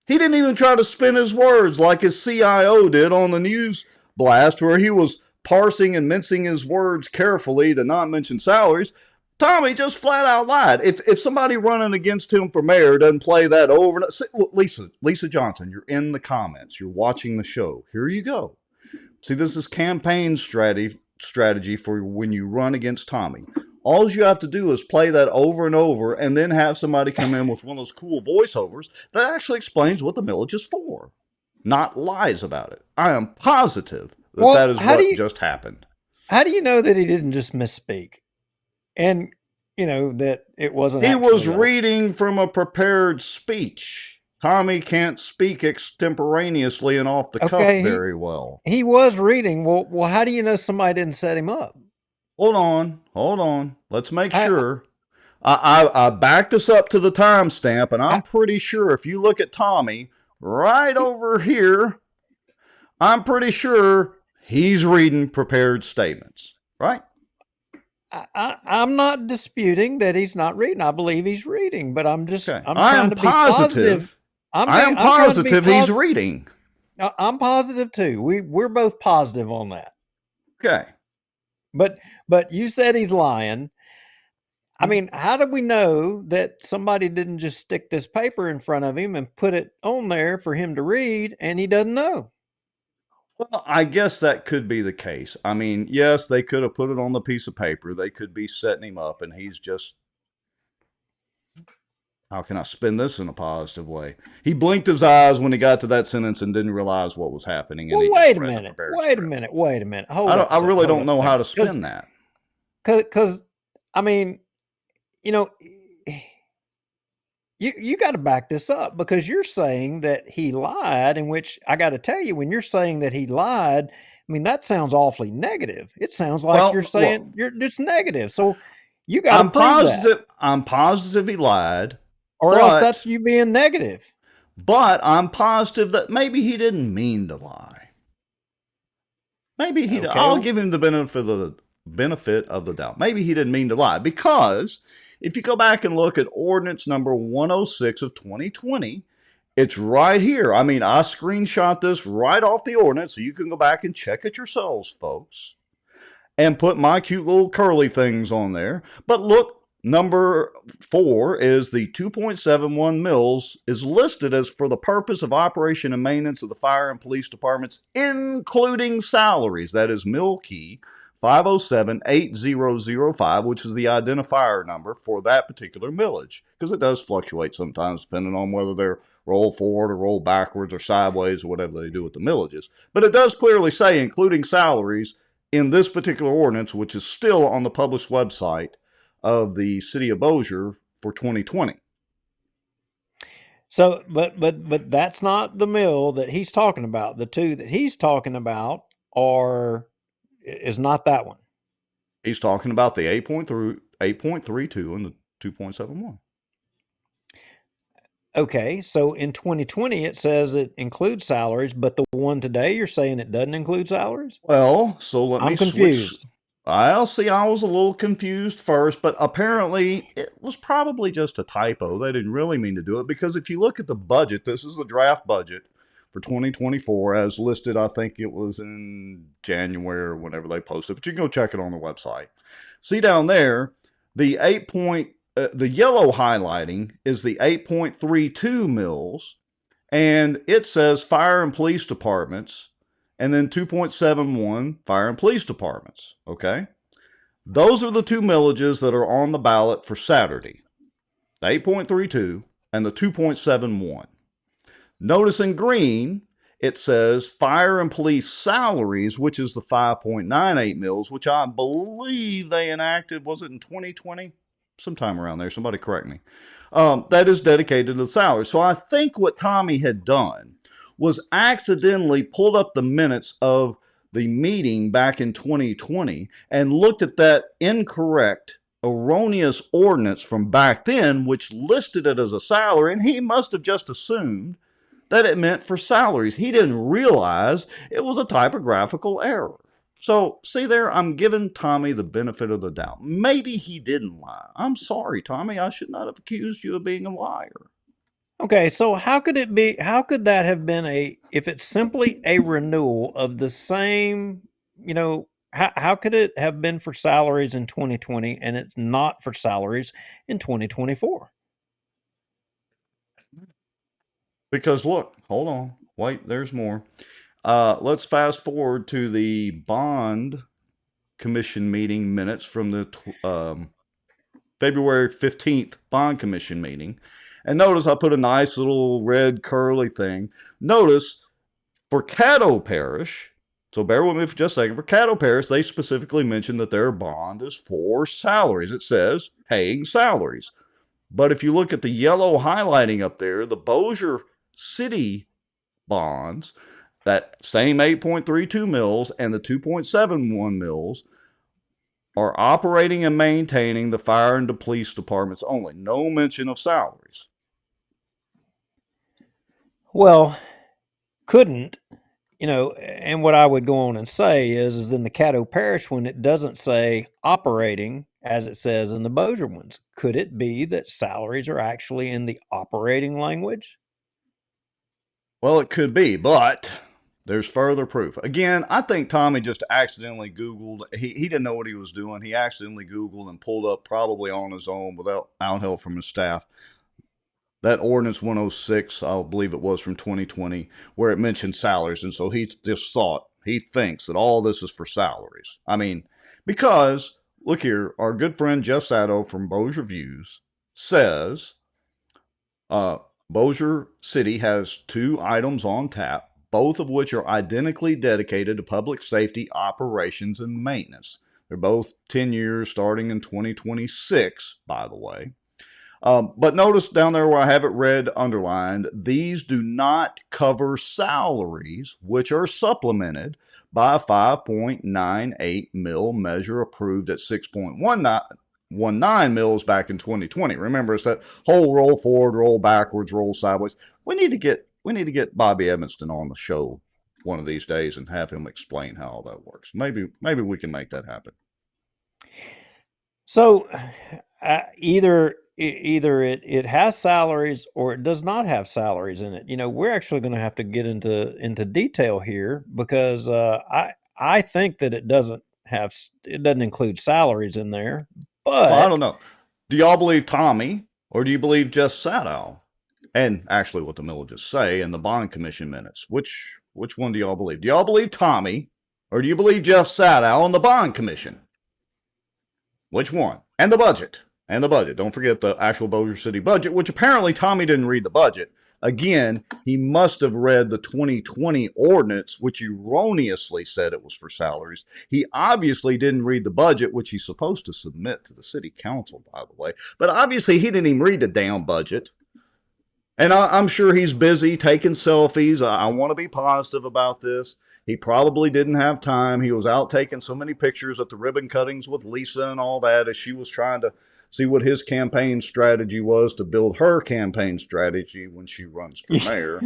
He didn't even try to spin his words like his CIO did on the news blast, where he was parsing and mincing his words carefully to not mention salaries. Tommy just flat out lied. If somebody running against him for mayor doesn't play that over, Lisa Johnson, you're in the comments. You're watching the show. Here you go. See, this is campaign strategy for when you run against Tommy. All you have to do is play that over and over and then have somebody come in with one of those cool voiceovers that actually explains what the millage is for, not lies about it. I am positive that is what just happened. How do you know that he didn't just misspeak? And, that it wasn't He was reading from a prepared speech. Tommy can't speak extemporaneously and off the cuff very well. He was reading. Well, how do you know somebody didn't set him up? Hold on. Let's make sure. I backed us up to the timestamp, and I'm pretty sure if you look at Tommy right over here, I'm pretty sure he's reading prepared statements, right? I'm not disputing that he's not reading. I believe he's reading, but I'm just I'm I trying am to be positive. I am positive he's reading. I'm positive too. We're both positive on that. Okay. But you said he's lying. I mean, how do we know that somebody didn't just stick this paper in front of him and put it on there for him to read and he doesn't know? Well, I guess that could be the case. I mean, yes, they could have put it on the piece of paper. They could be setting him up and he's just How can I spin this in a positive way? He blinked his eyes when he got to that sentence and didn't realize what was happening. And Well, he wait just a read the minute. prepared Wait a script. minute. Wait a minute. Hold I up. don't, a I really second, hold don't up know a how to second. spin that. Because, I mean, you know, you got to back this up because you're saying that he lied, in which I got to tell you, when you're saying that he lied, I mean, that sounds awfully negative. It sounds like you're Well, saying look, it's negative. So you got to prove that, I'm positive he lied, or else but that's you being negative. I'm positive that maybe he didn't mean to lie. Maybe he. Okay. I'll give him the benefit of the doubt. Maybe he didn't mean to lie, because if you go back and look at ordinance number 106 of 2020, it's right here. I mean, I screenshot this right off the ordinance, so you can go back and check it yourselves, folks, and put my cute little curly things on there. But look, number 4 is the 2.71 mils is listed as for the purpose of operation and maintenance of the fire and police departments, including salaries. That is mill key 507-8005, which is the identifier number for that particular millage, because it does fluctuate sometimes depending on whether they're roll forward or roll backwards or sideways or whatever they do with the millages. But it does clearly say including salaries in this particular ordinance, which is still on the published website of the city of Bossier for 2020. So, but that's not the mill that he's talking about. The two that he's talking about is not that one. He's talking about the 8.32 and the 2.71. Okay, so in 2020 it says it includes salaries, but the one today you're saying it doesn't include salaries? Well, so let me I'm confused. switch. I'll see. I was a little confused first, but apparently it was probably just a typo. They didn't really mean to do it, because if you look at the budget, this is the draft budget for 2024 as listed. I think it was in January or whenever they posted, but you can go check it on the website. See down there, the the yellow highlighting is the 8.32 mils, and it says fire and police departments, and then 2.71 fire and police departments. Okay, those are the two millages that are on the ballot for Saturday, the 8.32 and the 2.71. Notice in green it says fire and police salaries, which is the 5.98 mils, which I believe they enacted, was it in 2020? Sometime around there. Somebody correct me. That is dedicated to the salary. So I think what Tommy had done was accidentally pulled up the minutes of the meeting back in 2020 and looked at that incorrect, erroneous ordinance from back then, which listed it as a salary, and he must have just assumed that it meant for salaries. He didn't realize it was a typographical error. So, see there, I'm giving Tommy the benefit of the doubt. Maybe he didn't lie. I'm sorry, Tommy. I should not have accused you of being a liar. Okay, so how could that have been if it's simply a renewal of the same, how could it have been for salaries in 2020 and it's not for salaries in 2024? Because look, hold on. Wait, there's more. Let's fast forward to the bond commission meeting minutes from the February 15th bond commission meeting. And notice I put a nice little red curly thing. Notice for Caddo Parish, so bear with me for just a second. For Caddo Parish, they specifically mentioned that their bond is for salaries. It says paying salaries. But if you look at the yellow highlighting up there, the Bossier City bonds, that same 8.32 mils and the 2.71 mils, are operating and maintaining the fire and the police departments only. No mention of salaries. Well, couldn't, and what I would go on and say is in the Caddo Parish one, it doesn't say operating as it says in the Bossier ones. Could it be that salaries are actually in the operating language? Well, it could be, but there's further proof. Again, I think Tommy just accidentally Googled. He didn't know what he was doing. He accidentally Googled and pulled up, probably on his own without help from his staff, that ordinance 106, I believe it was from 2020, where it mentioned salaries. And so he thinks that all this is for salaries. I mean, because, look here, our good friend Jeff Sato from Bossier Reviews says Bossier City has 2 items on tap, both of which are identically dedicated to public safety operations and maintenance. They're both 10 years starting in 2026, by the way. But notice down there where I have it red underlined, these do not cover salaries, which are supplemented by a 5.98 mil measure approved at 6.19 mils back in 2020. Remember, it's that whole roll forward, roll backwards, roll sideways. We need to get Bobby Evanston on the show one of these days and have him explain how all that works. Maybe we can make that happen. So either it has salaries or it does not have salaries in it. We're actually going to have to get into detail here because I think that it doesn't include salaries in there. But well, I don't know. Do y'all believe Tommy or do you believe just Sadow? And actually, what the millages say in the bond commission minutes. Which one do y'all believe? Do y'all believe Tommy or do you believe Jeff Sadow on the bond commission? Which one? And the budget. Don't forget the actual Bossier City budget, which apparently Tommy didn't read the budget. Again, he must have read the 2020 ordinance, which erroneously said it was for salaries. He obviously didn't read the budget, which he's supposed to submit to the city council, by the way. But obviously, he didn't even read the damn budget. And I'm sure he's busy taking selfies. I want to be positive about this. He probably didn't have time. He was out taking so many pictures at the ribbon cuttings with Lisa and all that as she was trying to see what his campaign strategy was to build her campaign strategy when she runs for mayor.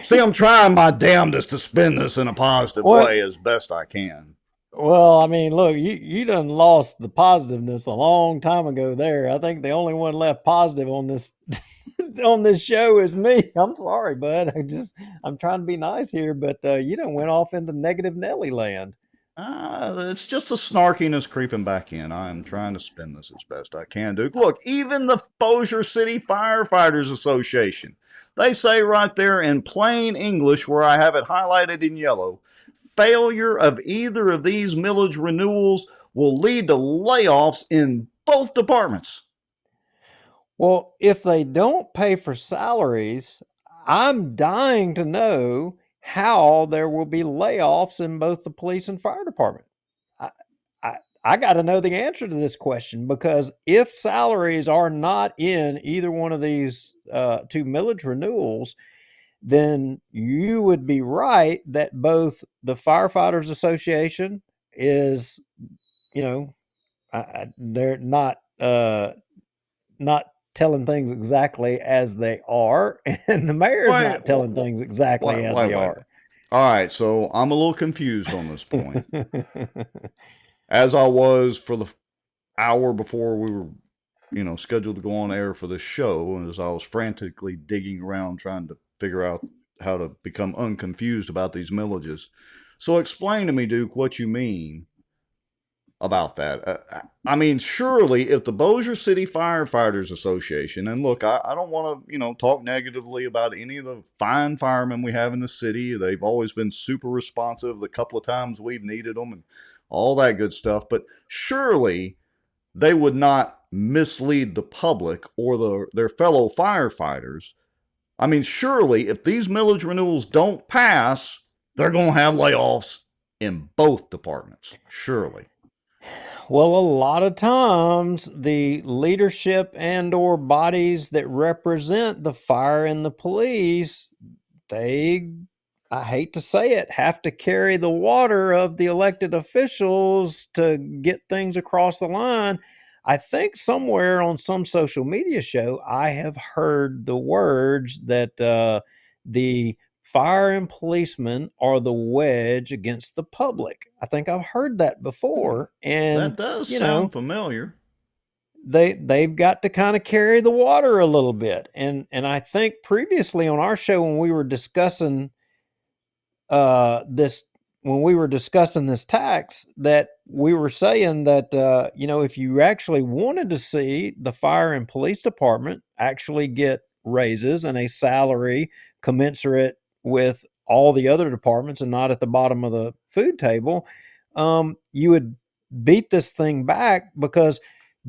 See, I'm trying my damnedest to spin this in a positive way as best I can. Well, I mean, look, you done lost the positiveness a long time ago there. I think the only one left positive on this on this show is me. I'm sorry, bud. I'm trying to be nice here, but you done went off into negative Nelly land. It's just the snarkiness creeping back in. I'm trying to spin this as best I can, Duke. Look, even the Bossier City Firefighters Association, they say right there in plain English, where I have it highlighted in yellow, failure of either of these millage renewals will lead to layoffs in both departments. Well, if they don't pay for salaries, I'm dying to know how there will be layoffs in both the police and fire department. I got to know the answer to this question, because if salaries are not in either one of these 2 millage renewals, then you would be right that both the Firefighters Association is, they're not telling things exactly as they are, and the mayor's not telling things exactly as they are. All right, so I'm a little confused on this point. As I was for the hour before we were, scheduled to go on air for this show, and as I was frantically digging around trying to figure out how to become unconfused about these millages. So explain to me, Duke, what you mean about that. I mean, surely if the Bossier City Firefighters Association, and look, I don't want to, talk negatively about any of the fine firemen we have in the city. They've always been super responsive the couple of times we've needed them and all that good stuff. But surely they would not mislead the public or their fellow firefighters. I mean, surely if these millage renewals don't pass, they're going to have layoffs in both departments. Surely. Well, a lot of times the leadership and or bodies that represent the fire and the police, they, I hate to say it, have to carry the water of the elected officials to get things across the line. I think somewhere on some social media show, I have heard the words that the fire and policemen are the wedge against the public. I think I've heard that before. And that does sound familiar. They've got to kind of carry the water a little bit. And I think previously on our show, when we were discussing this tax, that we were saying that if you actually wanted to see the fire and police department actually get raises and a salary commensurate with all the other departments and not at the bottom of the food table, you would beat this thing back, because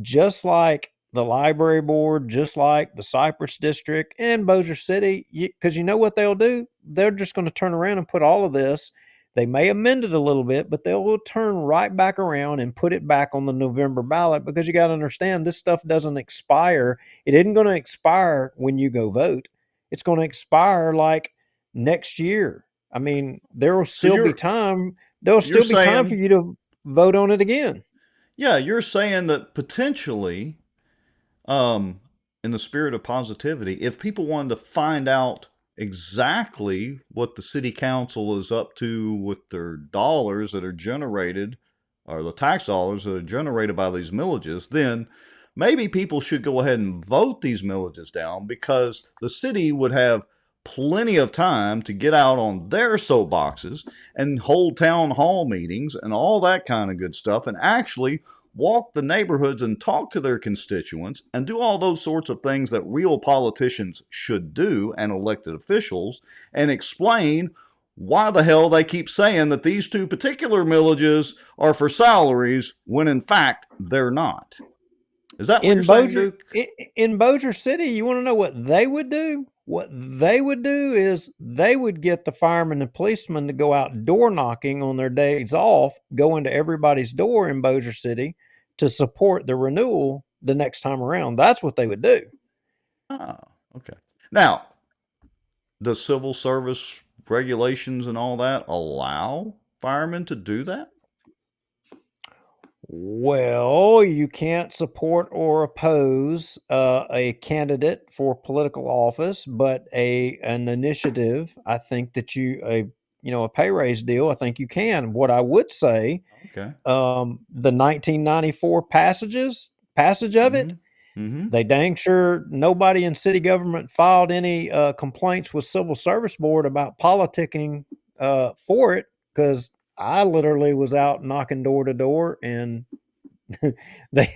just like the library board, just like the Cypress District and Bossier City, because you know what they'll do? They're just going to turn around and put all of this. They may amend it a little bit, but they'll turn right back around and put it back on the November ballot, because you got to understand, this stuff doesn't expire. It isn't going to expire when you go vote. It's going to expire like next year. I mean, there will still be time. There'll still be time for you to vote on it again. Yeah, you're saying that potentially, in the spirit of positivity, if people wanted to find out exactly what the city council is up to with their dollars that are generated, or the tax dollars that are generated by these millages, then maybe people should go ahead and vote these millages down, because the city would have plenty of time to get out on their soapboxes and hold town hall meetings and all that kind of good stuff, and actually walk the neighborhoods and talk to their constituents and do all those sorts of things that real politicians should do, and elected officials, and explain why the hell they keep saying that these two particular millages are for salaries when in fact they're not. Is that what you're saying, Duke? In Bossier City, you want to know what they would do? What they would do is they would get the firemen and policemen to go out door knocking on their days off, go into everybody's door in Bossier City to support the renewal the next time around. That's what they would do. Oh, okay. Now, does civil service regulations and all that allow firemen to do that? Well, you can't support or oppose a candidate for political office, but an initiative, I think that a pay raise deal, I think you can. What I would say, Okay. The 1994 passage of it, they dang sure nobody in city government filed any complaints with Civil Service Board about politicking for it, because I literally was out knocking door to door, and they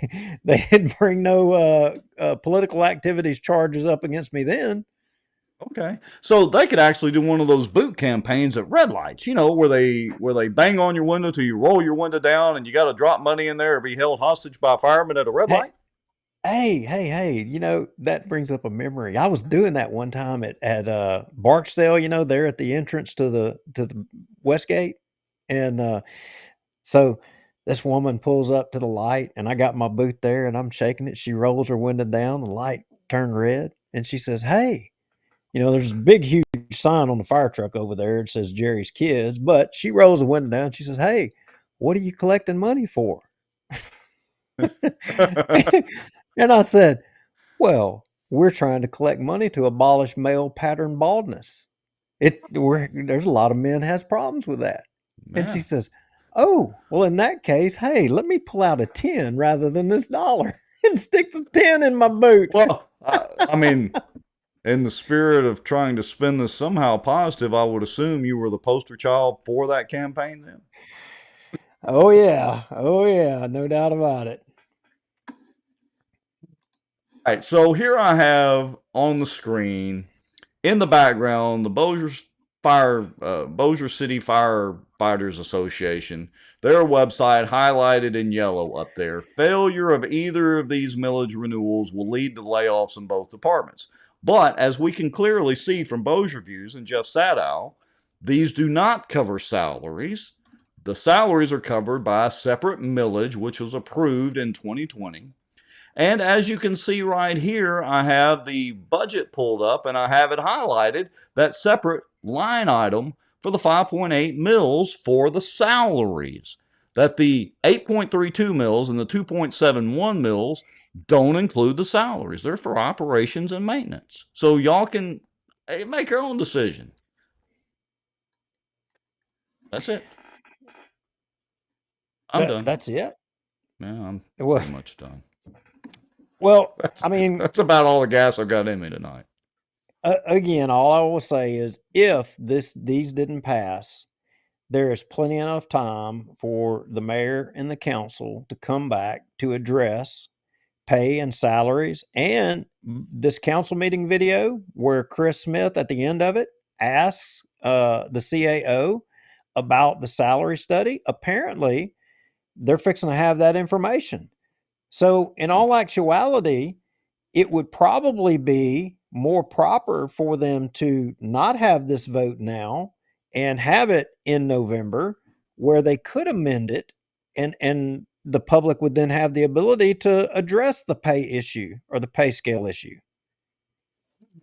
didn't bring no political activities charges up against me then. Okay, so they could actually do one of those boot campaigns at red lights, where they bang on your window till you roll your window down, and you got to drop money in there or be held hostage by a fireman at a red light. Hey! That brings up a memory. I was doing that one time at Barksdale. There at the entrance to the West Gate, and so this woman pulls up to the light, and I got my boot there, and I'm shaking it. She rolls her window down, the light turned red, and she says, "Hey." There's a big, huge sign on the fire truck over there. It says Jerry's Kids, but she rolls the window down. She says, "Hey, what are you collecting money for?" And I said, "Well, we're trying to collect money to abolish male pattern baldness. There's a lot of men has problems with that." And she says, "Oh, well, in that case, hey, let me pull out a 10 rather than this dollar and stick some 10 in my boot." Well, I mean, in the spirit of trying to spin this somehow positive, I would assume you were the poster child for that campaign then? Oh, yeah. No doubt about it. All right, so here I have on the screen, in the background, the Bossier City Firefighters Association, their website highlighted in yellow up there. Failure of either of these millage renewals will lead to layoffs in both departments. But as we can clearly see from Bossier Views and Jeff Sadow, these do not cover salaries. The salaries are covered by a separate millage, which was approved in 2020. And as you can see right here, I have the budget pulled up and I have it highlighted, that separate line item for the 5.8 mils for the salaries. That the 8.32 mils and the 2.71 mils don't include the salaries. They're for operations and maintenance. So y'all can make your own decision. That's it. I'm done. That's it? Yeah, I'm pretty much done. Well, I mean, that's about all the gas I've got in me tonight. Again, all I will say is, if these didn't pass, there is plenty enough time for the mayor and the council to come back to address pay and salaries, and this council meeting video where Chris Smith at the end of it asks the CAO about the salary study. Apparently, they're fixing to have that information. So, in all actuality, it would probably be more proper for them to not have this vote now and have it in November where they could amend it, and the public would then have the ability to address the pay issue or the pay scale issue.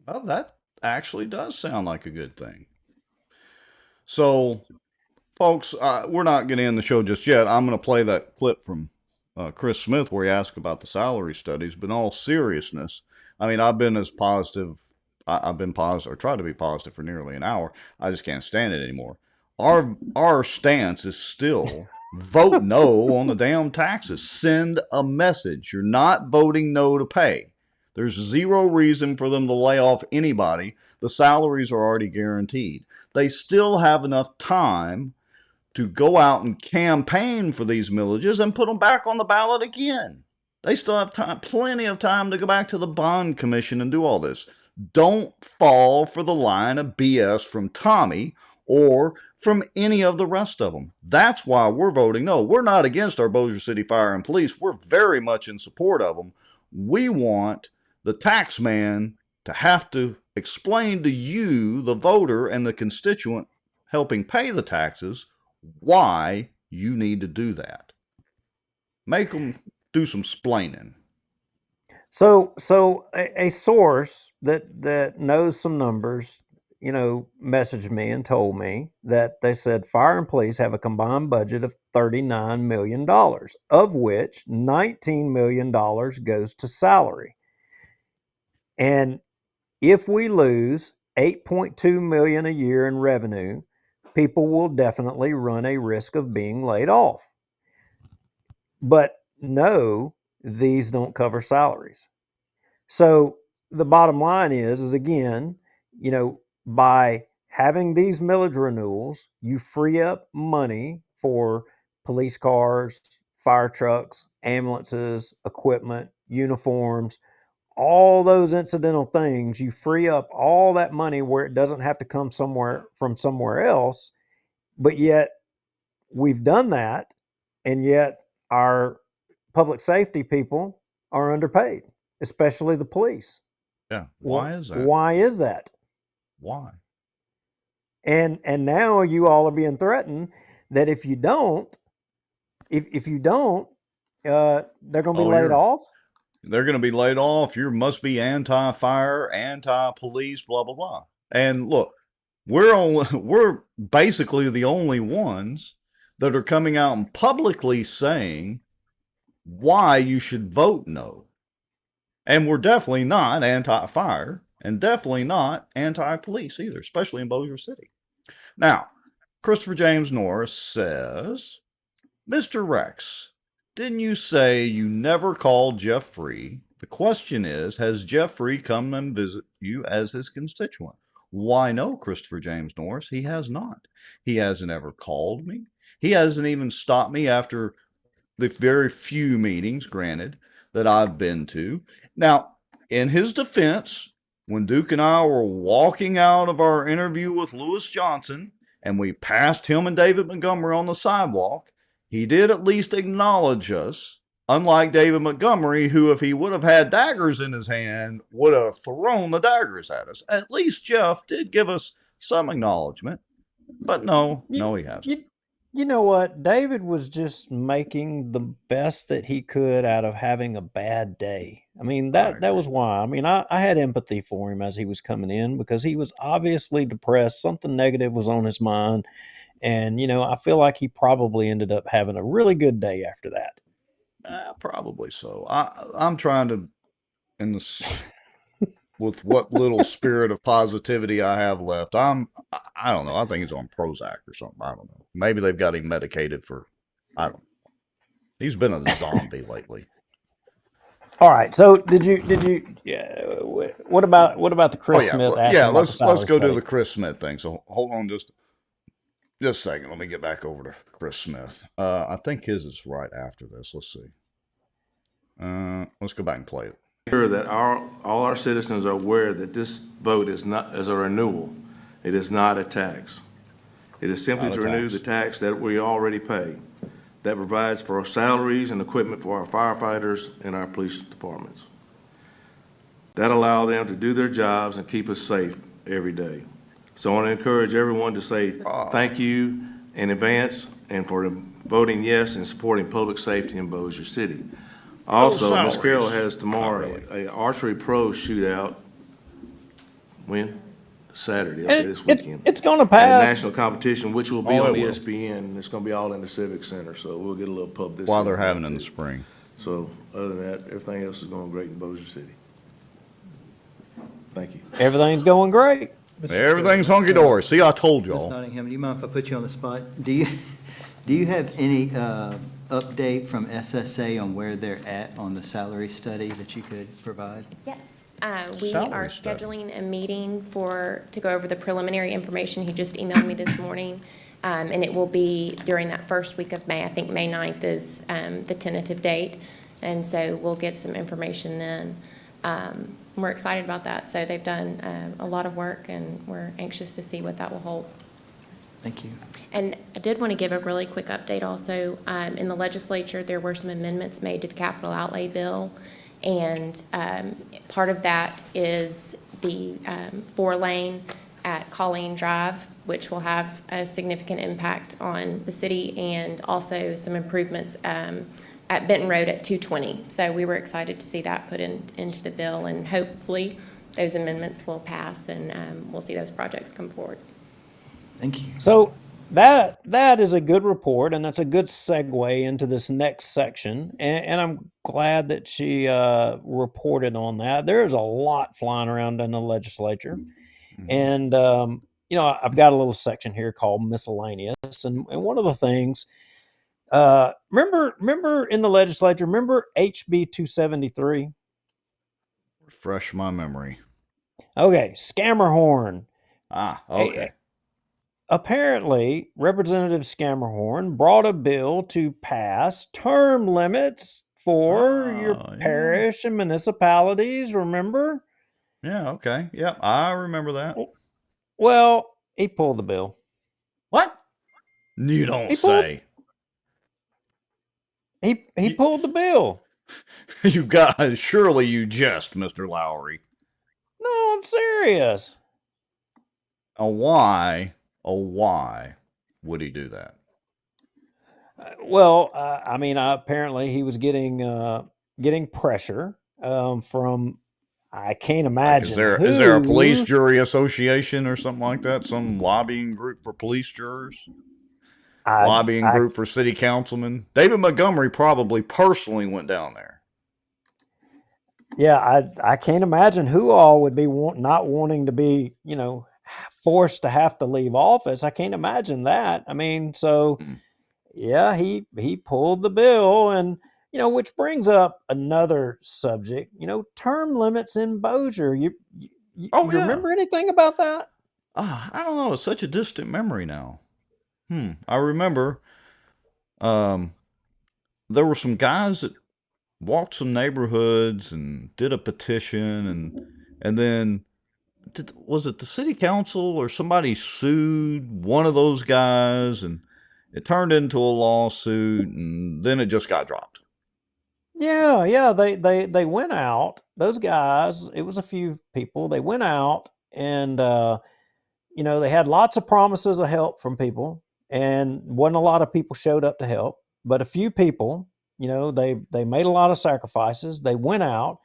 Well, that actually does sound like a good thing. So, folks, we're not going to end the show just yet. I'm going to play that clip from Chris Smith where he asked about the salary studies. But in all seriousness, I mean, I've been as positive. I've been positive, or tried to be positive for nearly an hour. I just can't stand it anymore. Our stance is still vote no on the damn taxes. Send a message. You're not voting no to pay. There's zero reason for them to lay off anybody. The salaries are already guaranteed. They still have enough time to go out and campaign for these millages and put them back on the ballot again. They still have time, plenty of time to go back to the bond commission and do all this. Don't fall for the line of BS from Tommy or from any of the rest of them. That's why we're voting no. We're not against our Bossier City Fire and Police. We're very much in support of them. We want the tax man to have to explain to you, the voter and the constituent helping pay the taxes, why you need to do that. Make them do some splaining. So a source that knows some numbers, messaged me and told me that they said fire and police have a combined budget of $39 million, of which $19 million goes to salary. And if we lose $8.2 million a year in revenue, people will definitely run a risk of being laid off. But no, these don't cover salaries. So the bottom line is again, by having these millage renewals, you free up money for police cars, fire trucks, ambulances, equipment, uniforms, all those incidental things. You free up all that money where it doesn't have to come from somewhere else. But yet we've done that, and yet our public safety people are underpaid, especially the police. Yeah. Why is that? Why is that? Why? And now you all are being threatened that if you don't, they're going to be laid off. They're going to be laid off. You must be anti-fire, anti-police, blah blah blah. And look, we're basically the only ones that are coming out and publicly saying why you should vote no. And we're definitely not anti-fire and definitely not anti-police either, especially in Bossier City. Now, Christopher James Norris says, Mr. Rex, didn't you say you never called Jeff Free? The question is, has Jeff Free come and visit you as his constituent? Why no, Christopher James Norris? He has not. He hasn't ever called me. He hasn't even stopped me after the very few meetings, granted, that I've been to. Now, in his defense, when Duke and I were walking out of our interview with Lewis Johnson and we passed him and David Montgomery on the sidewalk, he did at least acknowledge us, unlike David Montgomery, who, if he would have had daggers in his hand, would have thrown the daggers at us. At least Jeff did give us some acknowledgement. But no, he hasn't. You know what? David was just making the best that he could out of having a bad day. I mean, that was why. I mean, I had empathy for him as he was coming in because he was obviously depressed. Something negative was on his mind. And, I feel like he probably ended up having a really good day after that. Probably so. I'm trying to, in this, with what little spirit of positivity I have left, I don't know. I think he's on Prozac or something. I don't know. Maybe they've got him medicated for, I don't know. He's been a zombie lately. All right. So did you? What about the Chris Smith? Yeah. Let's go do the Chris Smith thing. So hold on just a second. Let me get back over to Chris Smith. I think his is right after this. Let's see. Let's go back and play it. Sure that all our citizens are aware that this vote is a renewal. It is not a tax. It is simply to renew the tax that we already pay. that provides for salaries and equipment for our firefighters and our police departments. That allow them to do their jobs and keep us safe every day. So I want to encourage everyone to say thank you in advance and for voting yes and supporting public safety in Bossier City. Also, Ms. salaries. Carroll has tomorrow a archery pro shootout. When? Saturday, okay, this weekend. It's going to A pass. national competition, which will be Oh, on it will. ESPN, and it's gonna be all in the Civic Center, so we'll get a little publicity. While they're on that having it in the too. spring. So, other than that, everything else is going great in Bossier City. Thank you. Everything's going great. Everything's hunky-dory. See, I told Ms. y'all. Nottingham, do you mind if I put you on the spot? Do you have any update from SSA on where they're at on the salary study that you could provide? Yes, we Salary are study. scheduling a meeting to go over the preliminary information. He just emailed me this morning. And it will be during that first week of May. I think May 9th is the tentative date. And so we'll get some information then. We're excited about that. So they've done a lot of work, and we're anxious to see what that will hold. Thank you. And I did want to give a really quick update also. In the legislature, there were some amendments made to the capital outlay bill. And part of that is the 4-lane at Colleen Drive, which will have a significant impact on the city, and also some improvements at Benton Road at 220. So we were excited to see that put into the bill, and hopefully those amendments will pass, and we'll see those projects come forward. Thank you. So that is a good report, and that's a good segue into this next section. And I'm glad that she reported on that. There's a lot flying around in the legislature. And, I've got a little section here called miscellaneous. And one of the things, remember in the legislature, remember HB 273? Refresh my memory. Okay, Scammerhorn. Okay. Apparently, Representative Scammerhorn brought a bill to pass term limits for your parish and municipalities, remember? Yeah, okay. Yep, I remember that. Well, he pulled the bill. What? You don't say. He pulled the bill. Surely you jest, Mr. Lowry. No, I'm serious. Why would he do that? Apparently he was getting pressure from, I can't imagine. Is there a police jury association or something like that? Some lobbying group for police jurors? Lobbying group for city councilmen? David Montgomery probably personally went down there. Yeah, I can't imagine who all would be not wanting to be, forced to have to leave office. I can't imagine that. Yeah, he pulled the bill, and which brings up another subject. Term limits in Bossier. You remember anything about that? I don't know. It's such a distant memory now. I remember there were some guys that walked some neighborhoods and did a petition, and then was it the city council or somebody sued one of those guys, and it turned into a lawsuit, and then it just got dropped. Yeah, they went out. Those guys, it was a few people. They went out, and they had lots of promises of help from people, and wasn't a lot of people showed up to help, but a few people, they made a lot of sacrifices. They went out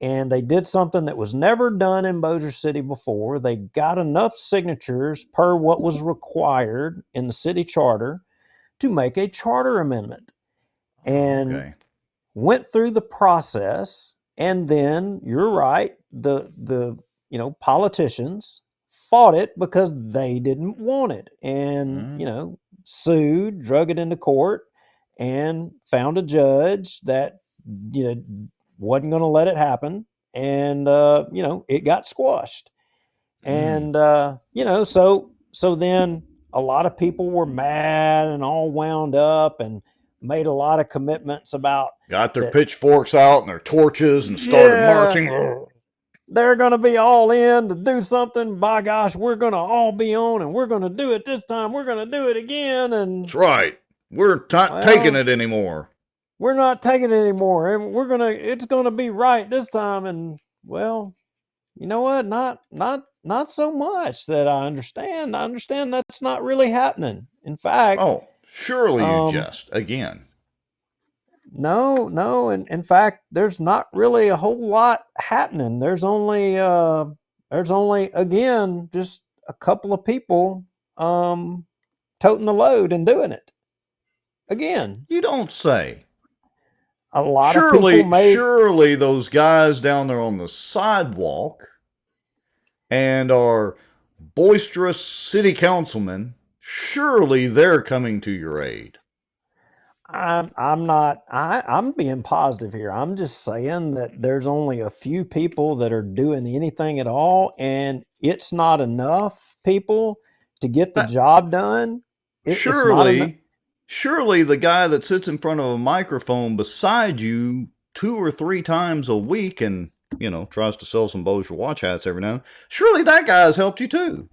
and they did something that was never done in Bossier City before. They got enough signatures per what was required in the city charter to make a charter amendment, and went through the process. And then you're right, the politicians fought it because they didn't want it, and sued, drug it into court, and found a judge that wasn't going to let it happen, and it got squashed. And so then a lot of people were mad and all wound up and made a lot of commitments about got their pitchforks out and their torches and started marching. They're going to be all in to do something. By gosh, we're going to all be on, and we're going to do it this time. We're going to do it again. And that's right. We're not taking it anymore. We're not taking it anymore, and it's gonna be right this time. And well, you know what? Not so much that I understand. I understand that's not really happening. In fact, surely you jest again. No. And in fact, there's not really a whole lot happening. There's only again just a couple of people toting the load and doing it. Again. You don't say. A lot of people made. Surely those guys down there on the sidewalk and our boisterous city councilmen, surely they're coming to your aid. I'm being positive here. I'm just saying that there's only a few people that are doing anything at all, and it's not enough people to get the job done. Surely the guy that sits in front of a microphone beside you 2 or 3 times a week and, tries to sell some Bossier watch hats every now and then, surely that guy has helped you too.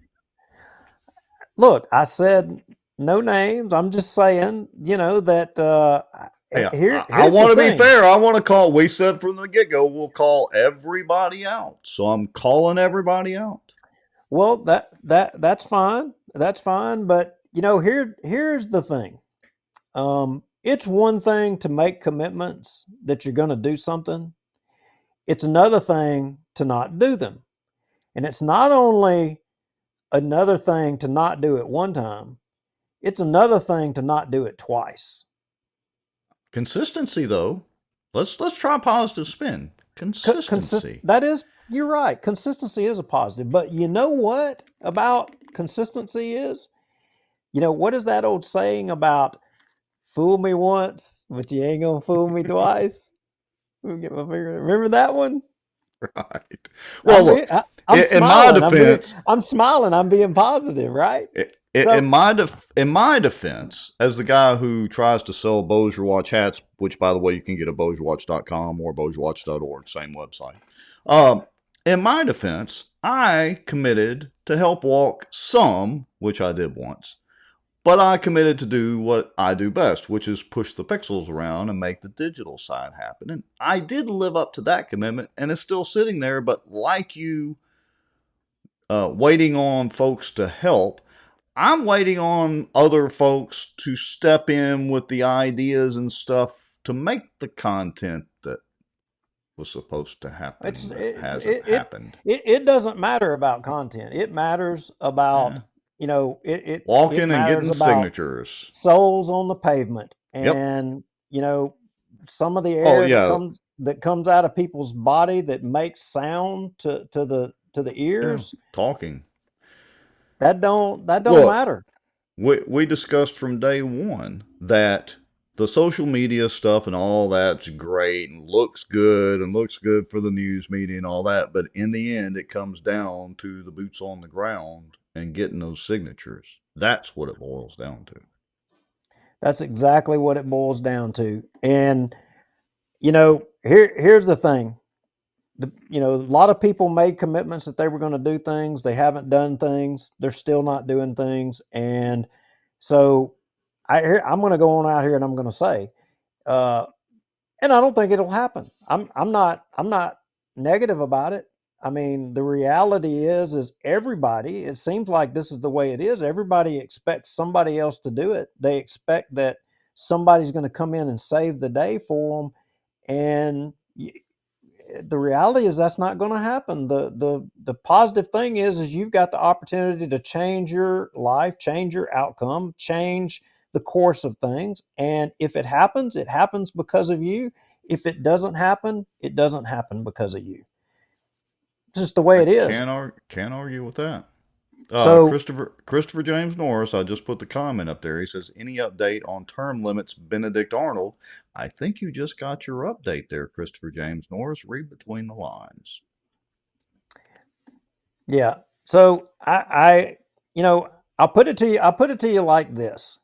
Look, I said no names. I'm just saying, that I want to be fair. I want to call. We said from the get-go, we'll call everybody out. So I'm calling everybody out. Well, that's fine. That's fine. But here's the thing. It's one thing to make commitments that you're going to do something. It's another thing to not do them. And it's not only another thing to not do it one time. It's another thing to not do it twice. Consistency, though. Let's try a positive spin. Consistency. You're right. Consistency is a positive. But you know what about consistency is? What is that old saying about fool me once, but you ain't gonna fool me twice? Let me get my finger. Remember that one? Right. Well, I'm in my defense, I'm smiling. I'm being positive, right? In my defense, as the guy who tries to sell Bossier watch hats, which by the way you can get at bossierwatch.com or bossierwatch.org, same website. In my defense, I committed to help walk some, which I did once, but I committed to do what I do best, which is push the pixels around and make the digital side happen. And I did live up to that commitment, and it's still sitting there. But like you, waiting on folks to help, I'm waiting on other folks to step in with the ideas and stuff to make the content that was supposed to happen hasn't happened. It doesn't matter about content. It matters about walking and getting signatures, souls on the pavement, and some of the air that comes out of people's body that makes sound to the ears. Talking. That don't matter. We discussed from day one that the social media stuff and all that's great and looks good for the news media and all that, but in the end it comes down to the boots on the ground and getting those signatures. That's what it boils down to. That's exactly what it boils down to. And here's the thing. A lot of people made commitments that they were going to do things. They haven't done things. They're still not doing things. And so I'm going to go on out here and I'm going to say, and I don't think it'll happen. I'm not negative about it. I mean, the reality is everybody, it seems like this is the way it is. Everybody expects somebody else to do it. They expect that somebody's going to come in and save the day for them. And the reality is that's not going to happen. The positive thing is you've got the opportunity to change your life, change your outcome, change the course of things. And if it happens because of you. If it doesn't happen, it doesn't happen because of you. It's just the way it is. Can't argue with that. So Christopher James Norris, I just put the comment up there. He says, any update on term limits, Benedict Arnold? I think you just got your update there, Christopher James Norris. Read between the lines. Yeah. So I'll put it to you like this.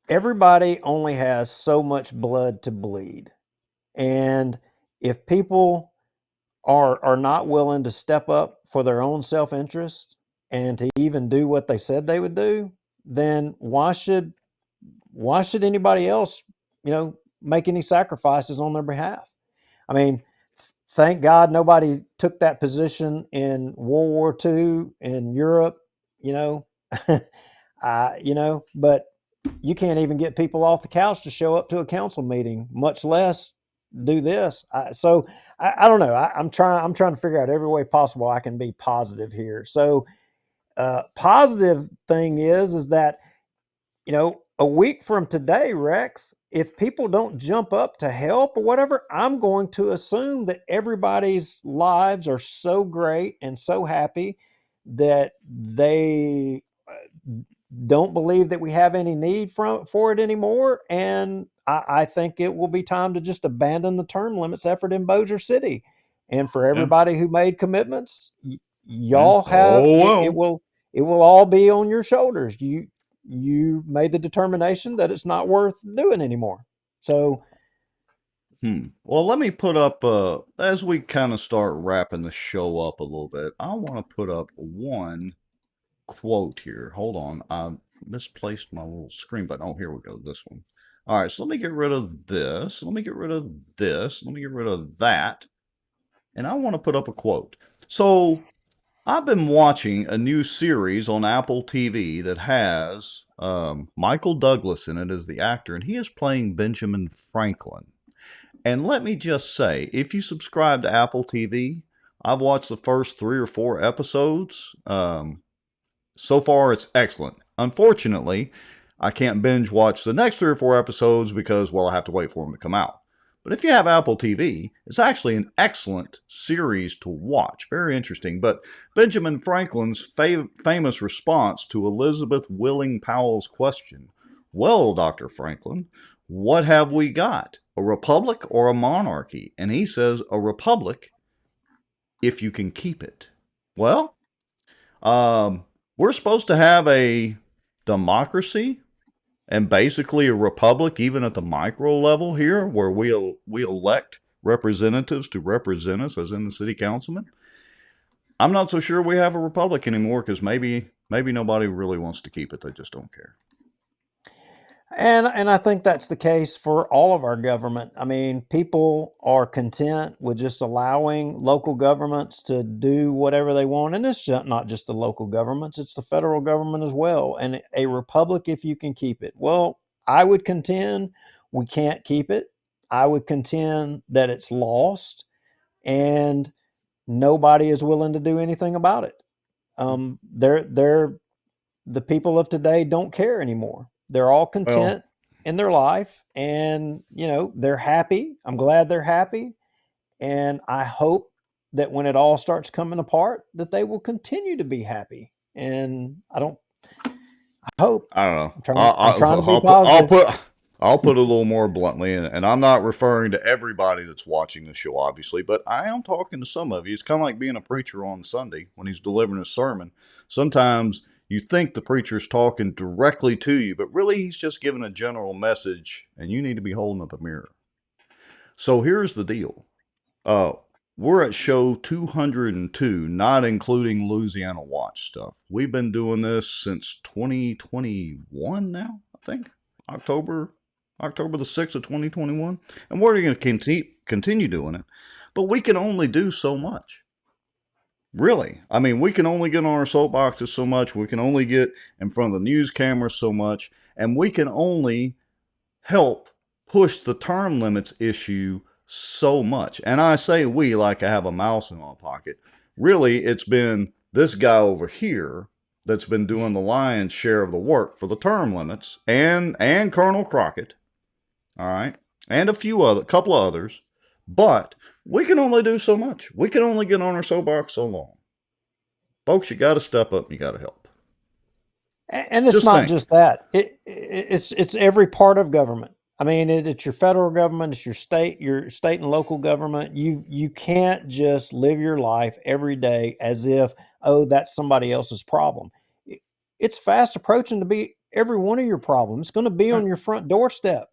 Everybody only has so much blood to bleed. And if people are not willing to step up for their own self-interest and to even do what they said they would do, then why should anybody else, make any sacrifices on their behalf? I mean, thank God nobody took that position in World War II in Europe, but you can't even get people off the couch to show up to a council meeting, much less do this. I don't know. I'm trying to figure out every way possible I can be positive here. So, positive thing is that, a week from today, Rex, if people don't jump up to help or whatever, I'm going to assume that everybody's lives are so great and so happy that they don't believe that we have any need for it anymore. And I think it will be time to just abandon the term limits effort in Bossier City. And for everybody who made commitments, y'all have it will all be on your shoulders. You made the determination that it's not worth doing anymore. So Well, let me put up, as we kind of start wrapping the show up a little bit, I want to put up one quote here. Hold on. I misplaced my little screen button. Oh, here we go. This one. All right. So let me get rid of this. Let me get rid of this. Let me get rid of that. And I want to put up a quote. So I've been watching a new series on Apple TV that has Michael Douglas in it as the actor, and he is playing Benjamin Franklin. And let me just say, if you subscribe to Apple TV, I've watched the first 3 or 4 episodes. So far, it's excellent. Unfortunately, I can't binge watch the next 3 or 4 episodes because, well, I have to wait for them to come out. But if you have Apple TV, it's actually an excellent series to watch. Very interesting. But Benjamin Franklin's famous response to Elizabeth Willing Powell's question, well, Dr. Franklin, what have we got? A republic or a monarchy? And he says, a republic if you can keep it. Well, we're supposed to have a democracy and basically a republic, even at the micro level here, where we elect representatives to represent us, as in the city councilman. I'm not so sure we have a republic anymore because maybe nobody really wants to keep it. They just don't care. And I think that's the case for all of our government. I mean, people are content with just allowing local governments to do whatever they want. And it's not just the local governments, it's the federal government as well. And a republic, if you can keep it. Well, I would contend we can't keep it. I would contend that it's lost and nobody is willing to do anything about it. The people of today don't care anymore. They're all content in their life, and they're happy. I'm glad they're happy, and I hope that when it all starts coming apart, that they will continue to be happy. And I hope. I don't know. I'm trying to be positive. I'll put a little more bluntly, and I'm not referring to everybody that's watching the show, obviously, but I am talking to some of you. It's kind of like being a preacher on Sunday when he's delivering a sermon. Sometimes you think the preacher's talking directly to you, but really he's just giving a general message, and you need to be holding up a mirror. So here's the deal. We're at show 202, not including Louisiana Watch stuff. We've been doing this since 2021 now, I think. October the 6th of 2021. And we're going to continue doing it. But we can only do so much. Really. I mean, we can only get on our soapboxes so much. We can only get in front of the news cameras so much. And we can only help push the term limits issue so much. And I say we like I have a mouse in my pocket. Really, it's been this guy over here that's been doing the lion's share of the work for the term limits, and Colonel Crockett, all right, and a couple of others. But we can only do so much. We can only get on our soapbox so long. Folks, you got to step up and you got to help. And it's not just that. It's every part of government. I mean, it's your federal government, it's your state and local government. You can't just live your life every day as if, that's somebody else's problem. It's fast approaching to be every one of your problems. It's going to be on your front doorstep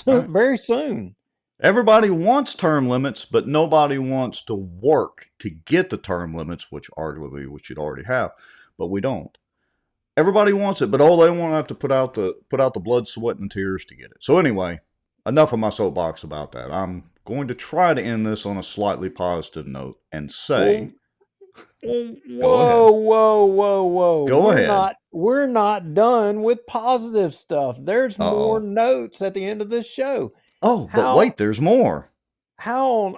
very soon. Everybody wants term limits, but nobody wants to work to get the term limits, which arguably we should already have. but we don't. Everybody wants it, but all they want to have to put out the blood, sweat, and tears to get it. So anyway, enough of my soapbox about that. I'm going to try to end this on a slightly positive note and say, Whoa, whoa. Go ahead. We're not done with positive stuff. There's more Uh-oh. notes at the end of this show. Oh, but wait, there's more. How on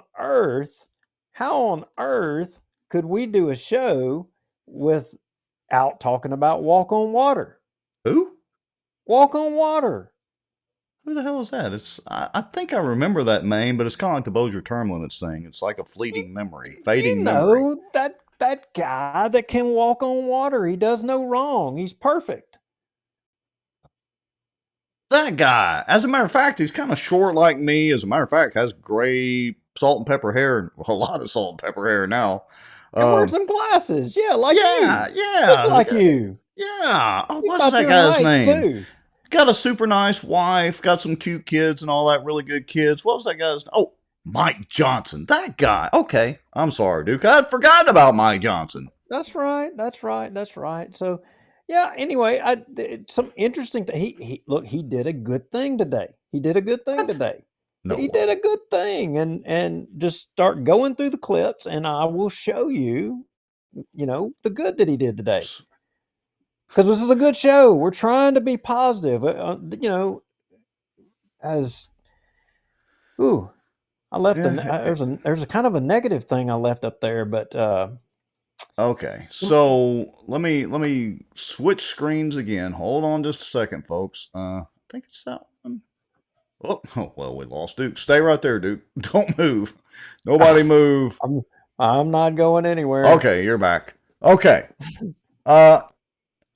earth could we do a show without talking about Walk on Water? Who? Walk on Water. Who the hell is that? I think I remember that name, but it's kind of like the Bossier term limits thing. It's like a fleeting memory, fading memory. That guy that can walk on water. He does no wrong. He's perfect. That guy. As a matter of fact, he's kind of short like me. As a matter of fact, has gray salt and pepper hair. A lot of salt and pepper hair now. And wearing some glasses. Yeah, like you. Yeah. Just like you. Yeah. Oh, He what's thought that you were guy's right, name? too. Got a super nice wife. Got some cute kids and all that. Really good kids. What was that guy's name? Oh, Mike Johnson. That guy. Okay. I'm sorry, Duke. I'd forgotten about Mike Johnson. That's right. So, yeah, anyway, some interesting thing. He did a good thing today. He did a good thing. And just start going through the clips, and I will show you, the good that he did today. Because this is a good show. We're trying to be positive. I left there's a kind of a negative thing I left up there, but okay. So let me switch screens again. Hold on just a second, folks. I think it's that one. Oh, well, we lost Duke. Stay right there, Duke. Don't move. Nobody move. I'm not going anywhere. Okay, you're back. Okay.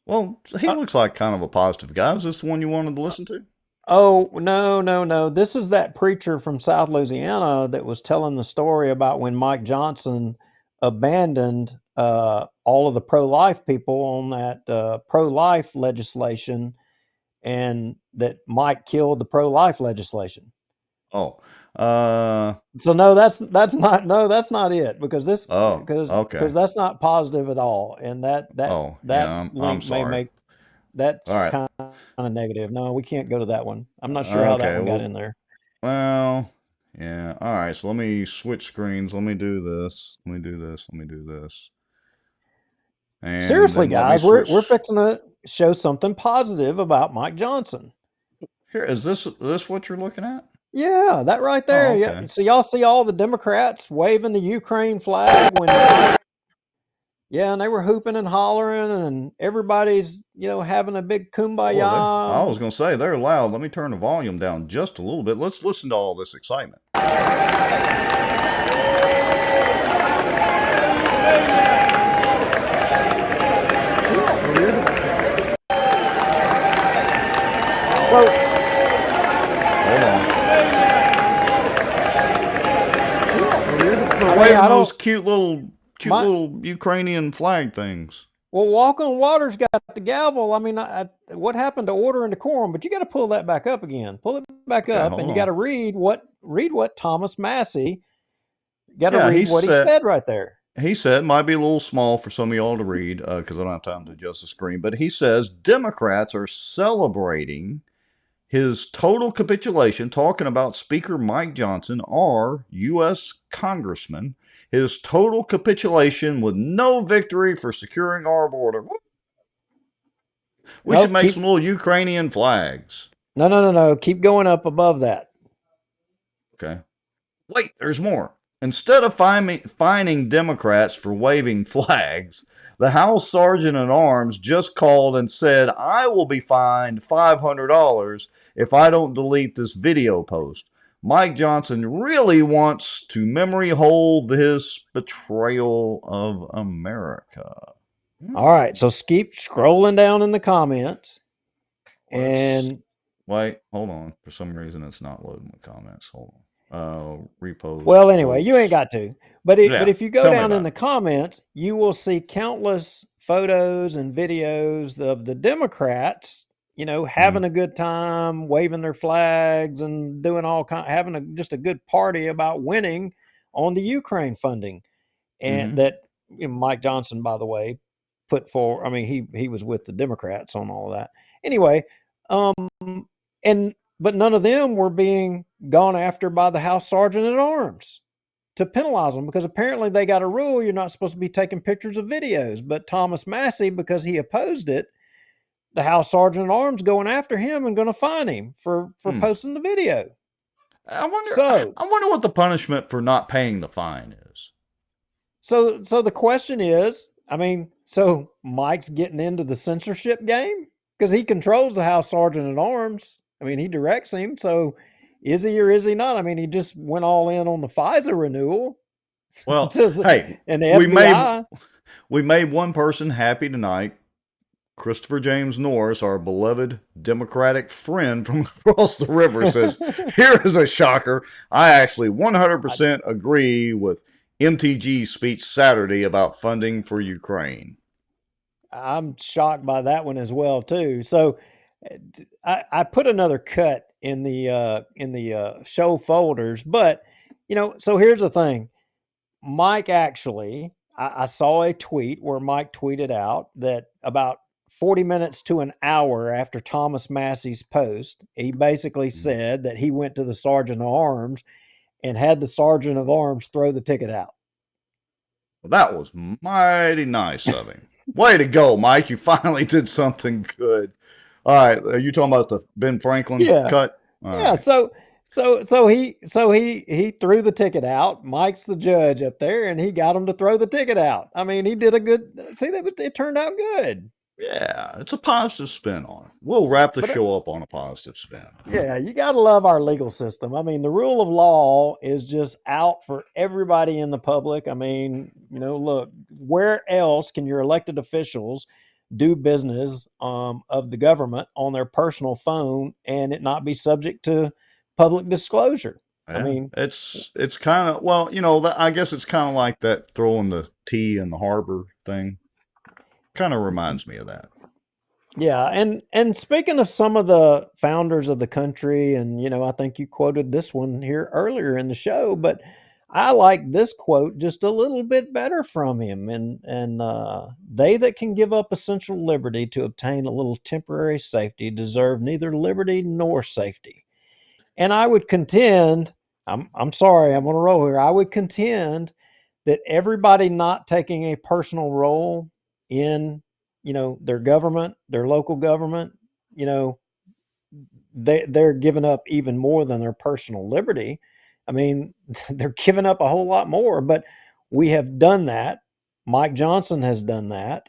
Well, he looks like kind of a positive guy. Is this the one you wanted to listen to? Oh, no. This is that preacher from South Louisiana that was telling the story about when Mike Johnson abandoned all of the pro-life people on that pro-life legislation, and that Mike killed the pro-life legislation. Oh. So no, that's not it, because this okay. because that's not positive at all, and that link sorry. may make that's all right. kind of negative. No, we can't go to that one. I'm not sure how that one got in there. Well, yeah. All right. So let me switch screens. Let me do this. And seriously, guys, we're fixing to show something positive about Mike Johnson. Here, is this what you're looking at? Yeah, that right there. Oh, okay. Yeah. So y'all see all the Democrats waving the Ukraine flag when yeah, and they were hooping and hollering, and everybody's, having a big kumbaya. I was going to say, they're loud. Let me turn the volume down just a little bit. Let's listen to all this excitement. Hold on. Waving those cute little Ukrainian flag things. Well, Walk on Water's got the gavel. I mean, what happened to order and decorum? But you got to pull that back up again. Pull it back up, and you got to read what Thomas Massey. Got to read what he said right there. He said, it might be a little small for some of y'all to read because I don't have time to adjust the screen, but he says Democrats are celebrating his total capitulation, talking about Speaker Mike Johnson, our U.S. Congressman, his total capitulation with no victory for securing our border. We should make some little Ukrainian flags. No. Keep going up above that. Okay. Wait, there's more. Instead of fining Democrats for waving flags, the House Sergeant at Arms just called and said, I will be fined $500 if I don't delete this video post. Mike Johnson really wants to memory hold his betrayal of America. All right, so keep scrolling down in the comments. And wait, hold on. For some reason, it's not loading the comments. Hold on. Repost. Well, anyway, you ain't got to. But if you go down in the it. comments, you will see countless photos and videos of the Democrats, having a good time, waving their flags and doing having just a good party about winning on the Ukraine funding. And that Mike Johnson, by the way, put forward. I mean, he was with the Democrats on all of that. Anyway, but none of them were being gone after by the House Sergeant at Arms to penalize them, because apparently they got a rule you're not supposed to be taking pictures of videos. But Thomas Massey, because he opposed it, the House Sergeant at Arms going after him and going to fine him for posting the video. I wonder what the punishment for not paying the fine is. So the question is, I mean, so Mike's getting into the censorship game because he controls the House Sergeant at Arms. I mean, he directs him. So is he or is he not? I mean, he just went all in on the FISA renewal. Well, hey, and the FBI. We made one person happy tonight. Christopher James Norris, our beloved Democratic friend from across the river, says, here is a shocker. I actually 100% agree with MTG's speech Saturday about funding for Ukraine. I'm shocked by that one as well, too. So I put another cut in the show folders, but, so here's the thing. Mike actually, I saw a tweet where Mike tweeted out that about 40 minutes to an hour after Thomas Massey's post, he basically said that he went to the Sergeant of Arms and had the Sergeant of Arms throw the ticket out. Well, that was mighty nice of him. Way to go, Mike. You finally did something good. All right. Are you talking about the Ben Franklin cut? All right. So he threw the ticket out. Mike's the judge up there, and he got him to throw the ticket out. I mean, he did a good. See, it turned out good. Yeah, it's a positive spin on it. We'll wrap the show up on a positive spin. Yeah, you got to love our legal system. I mean, the rule of law is just out for everybody in the public. I mean, look, where else can your elected officials do business of the government on their personal phone and it not be subject to public disclosure? Yeah, I mean, it's kind of, well, I guess it's kind of like that throwing the tea in the harbor thing. Kind of reminds me of that. Yeah, and speaking of some of the founders of the country, and I think you quoted this one here earlier in the show, but I like this quote just a little bit better from him. And they that can give up essential liberty to obtain a little temporary safety deserve neither liberty nor safety. And I would contend, I'm sorry, I'm on a roll here. I would contend that everybody not taking a personal role in their government, their local government, they're giving up even more than their personal liberty. I mean, they're giving up a whole lot more, but we have done that. Mike Johnson has done that.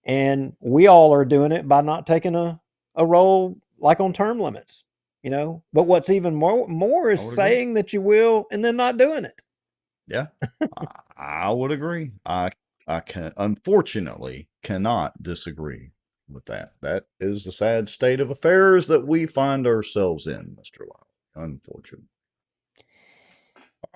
And we all are doing it by not taking a role like on term limits, but what's even more is saying that you will and then not doing it. Yeah, I would agree. I unfortunately cannot disagree with that. That is the sad state of affairs that we find ourselves in, Mr. Lyle. Unfortunately.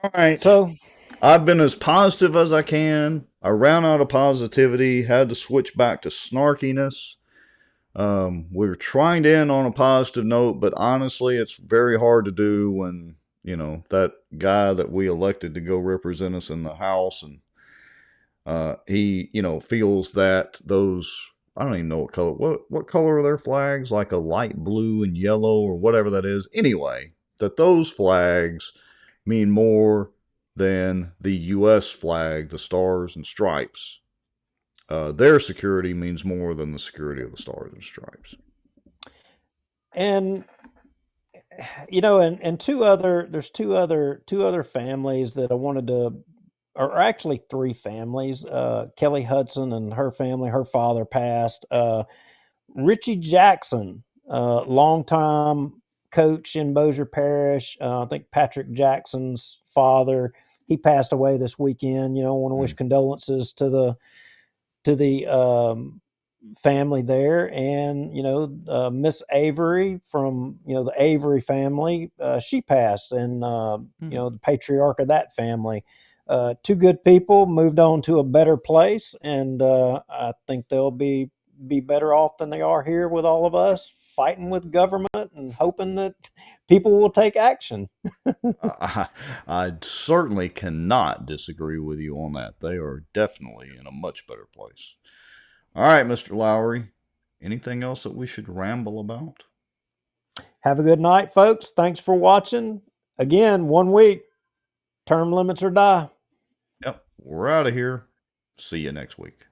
All right. So I've been as positive as I can. I ran out of positivity, had to switch back to snarkiness. We're trying to end on a positive note, but honestly, it's very hard to do when that guy that we elected to go represent us in the House, and he, feels that those, I don't even know what color, what color are their flags? Like a light blue and yellow or whatever that is. Anyway, that those flags mean more than the U.S. flag, the stars and stripes. Their security means more than the security of the stars and stripes. And and there's two other families that I wanted to, or actually three families. Kelly Hudson and her family, her father passed. Richie Jackson, longtime coach in Bossier Parish. I think Patrick Jackson's father, he passed away this weekend. I want to wish condolences to the family there. And Miss Avery from the Avery family, she passed, and the patriarch of that family. Two good people moved on to a better place, and I think they'll be better off than they are here with all of us fighting with government and hoping that people will take action. I certainly cannot disagree with you on that. They are definitely in a much better place. All right, Mr. Lowry. Anything else that we should ramble about? Have a good night, folks. Thanks for watching. Again, 1 week. Term limits or die. Yep. We're out of here. See you next week.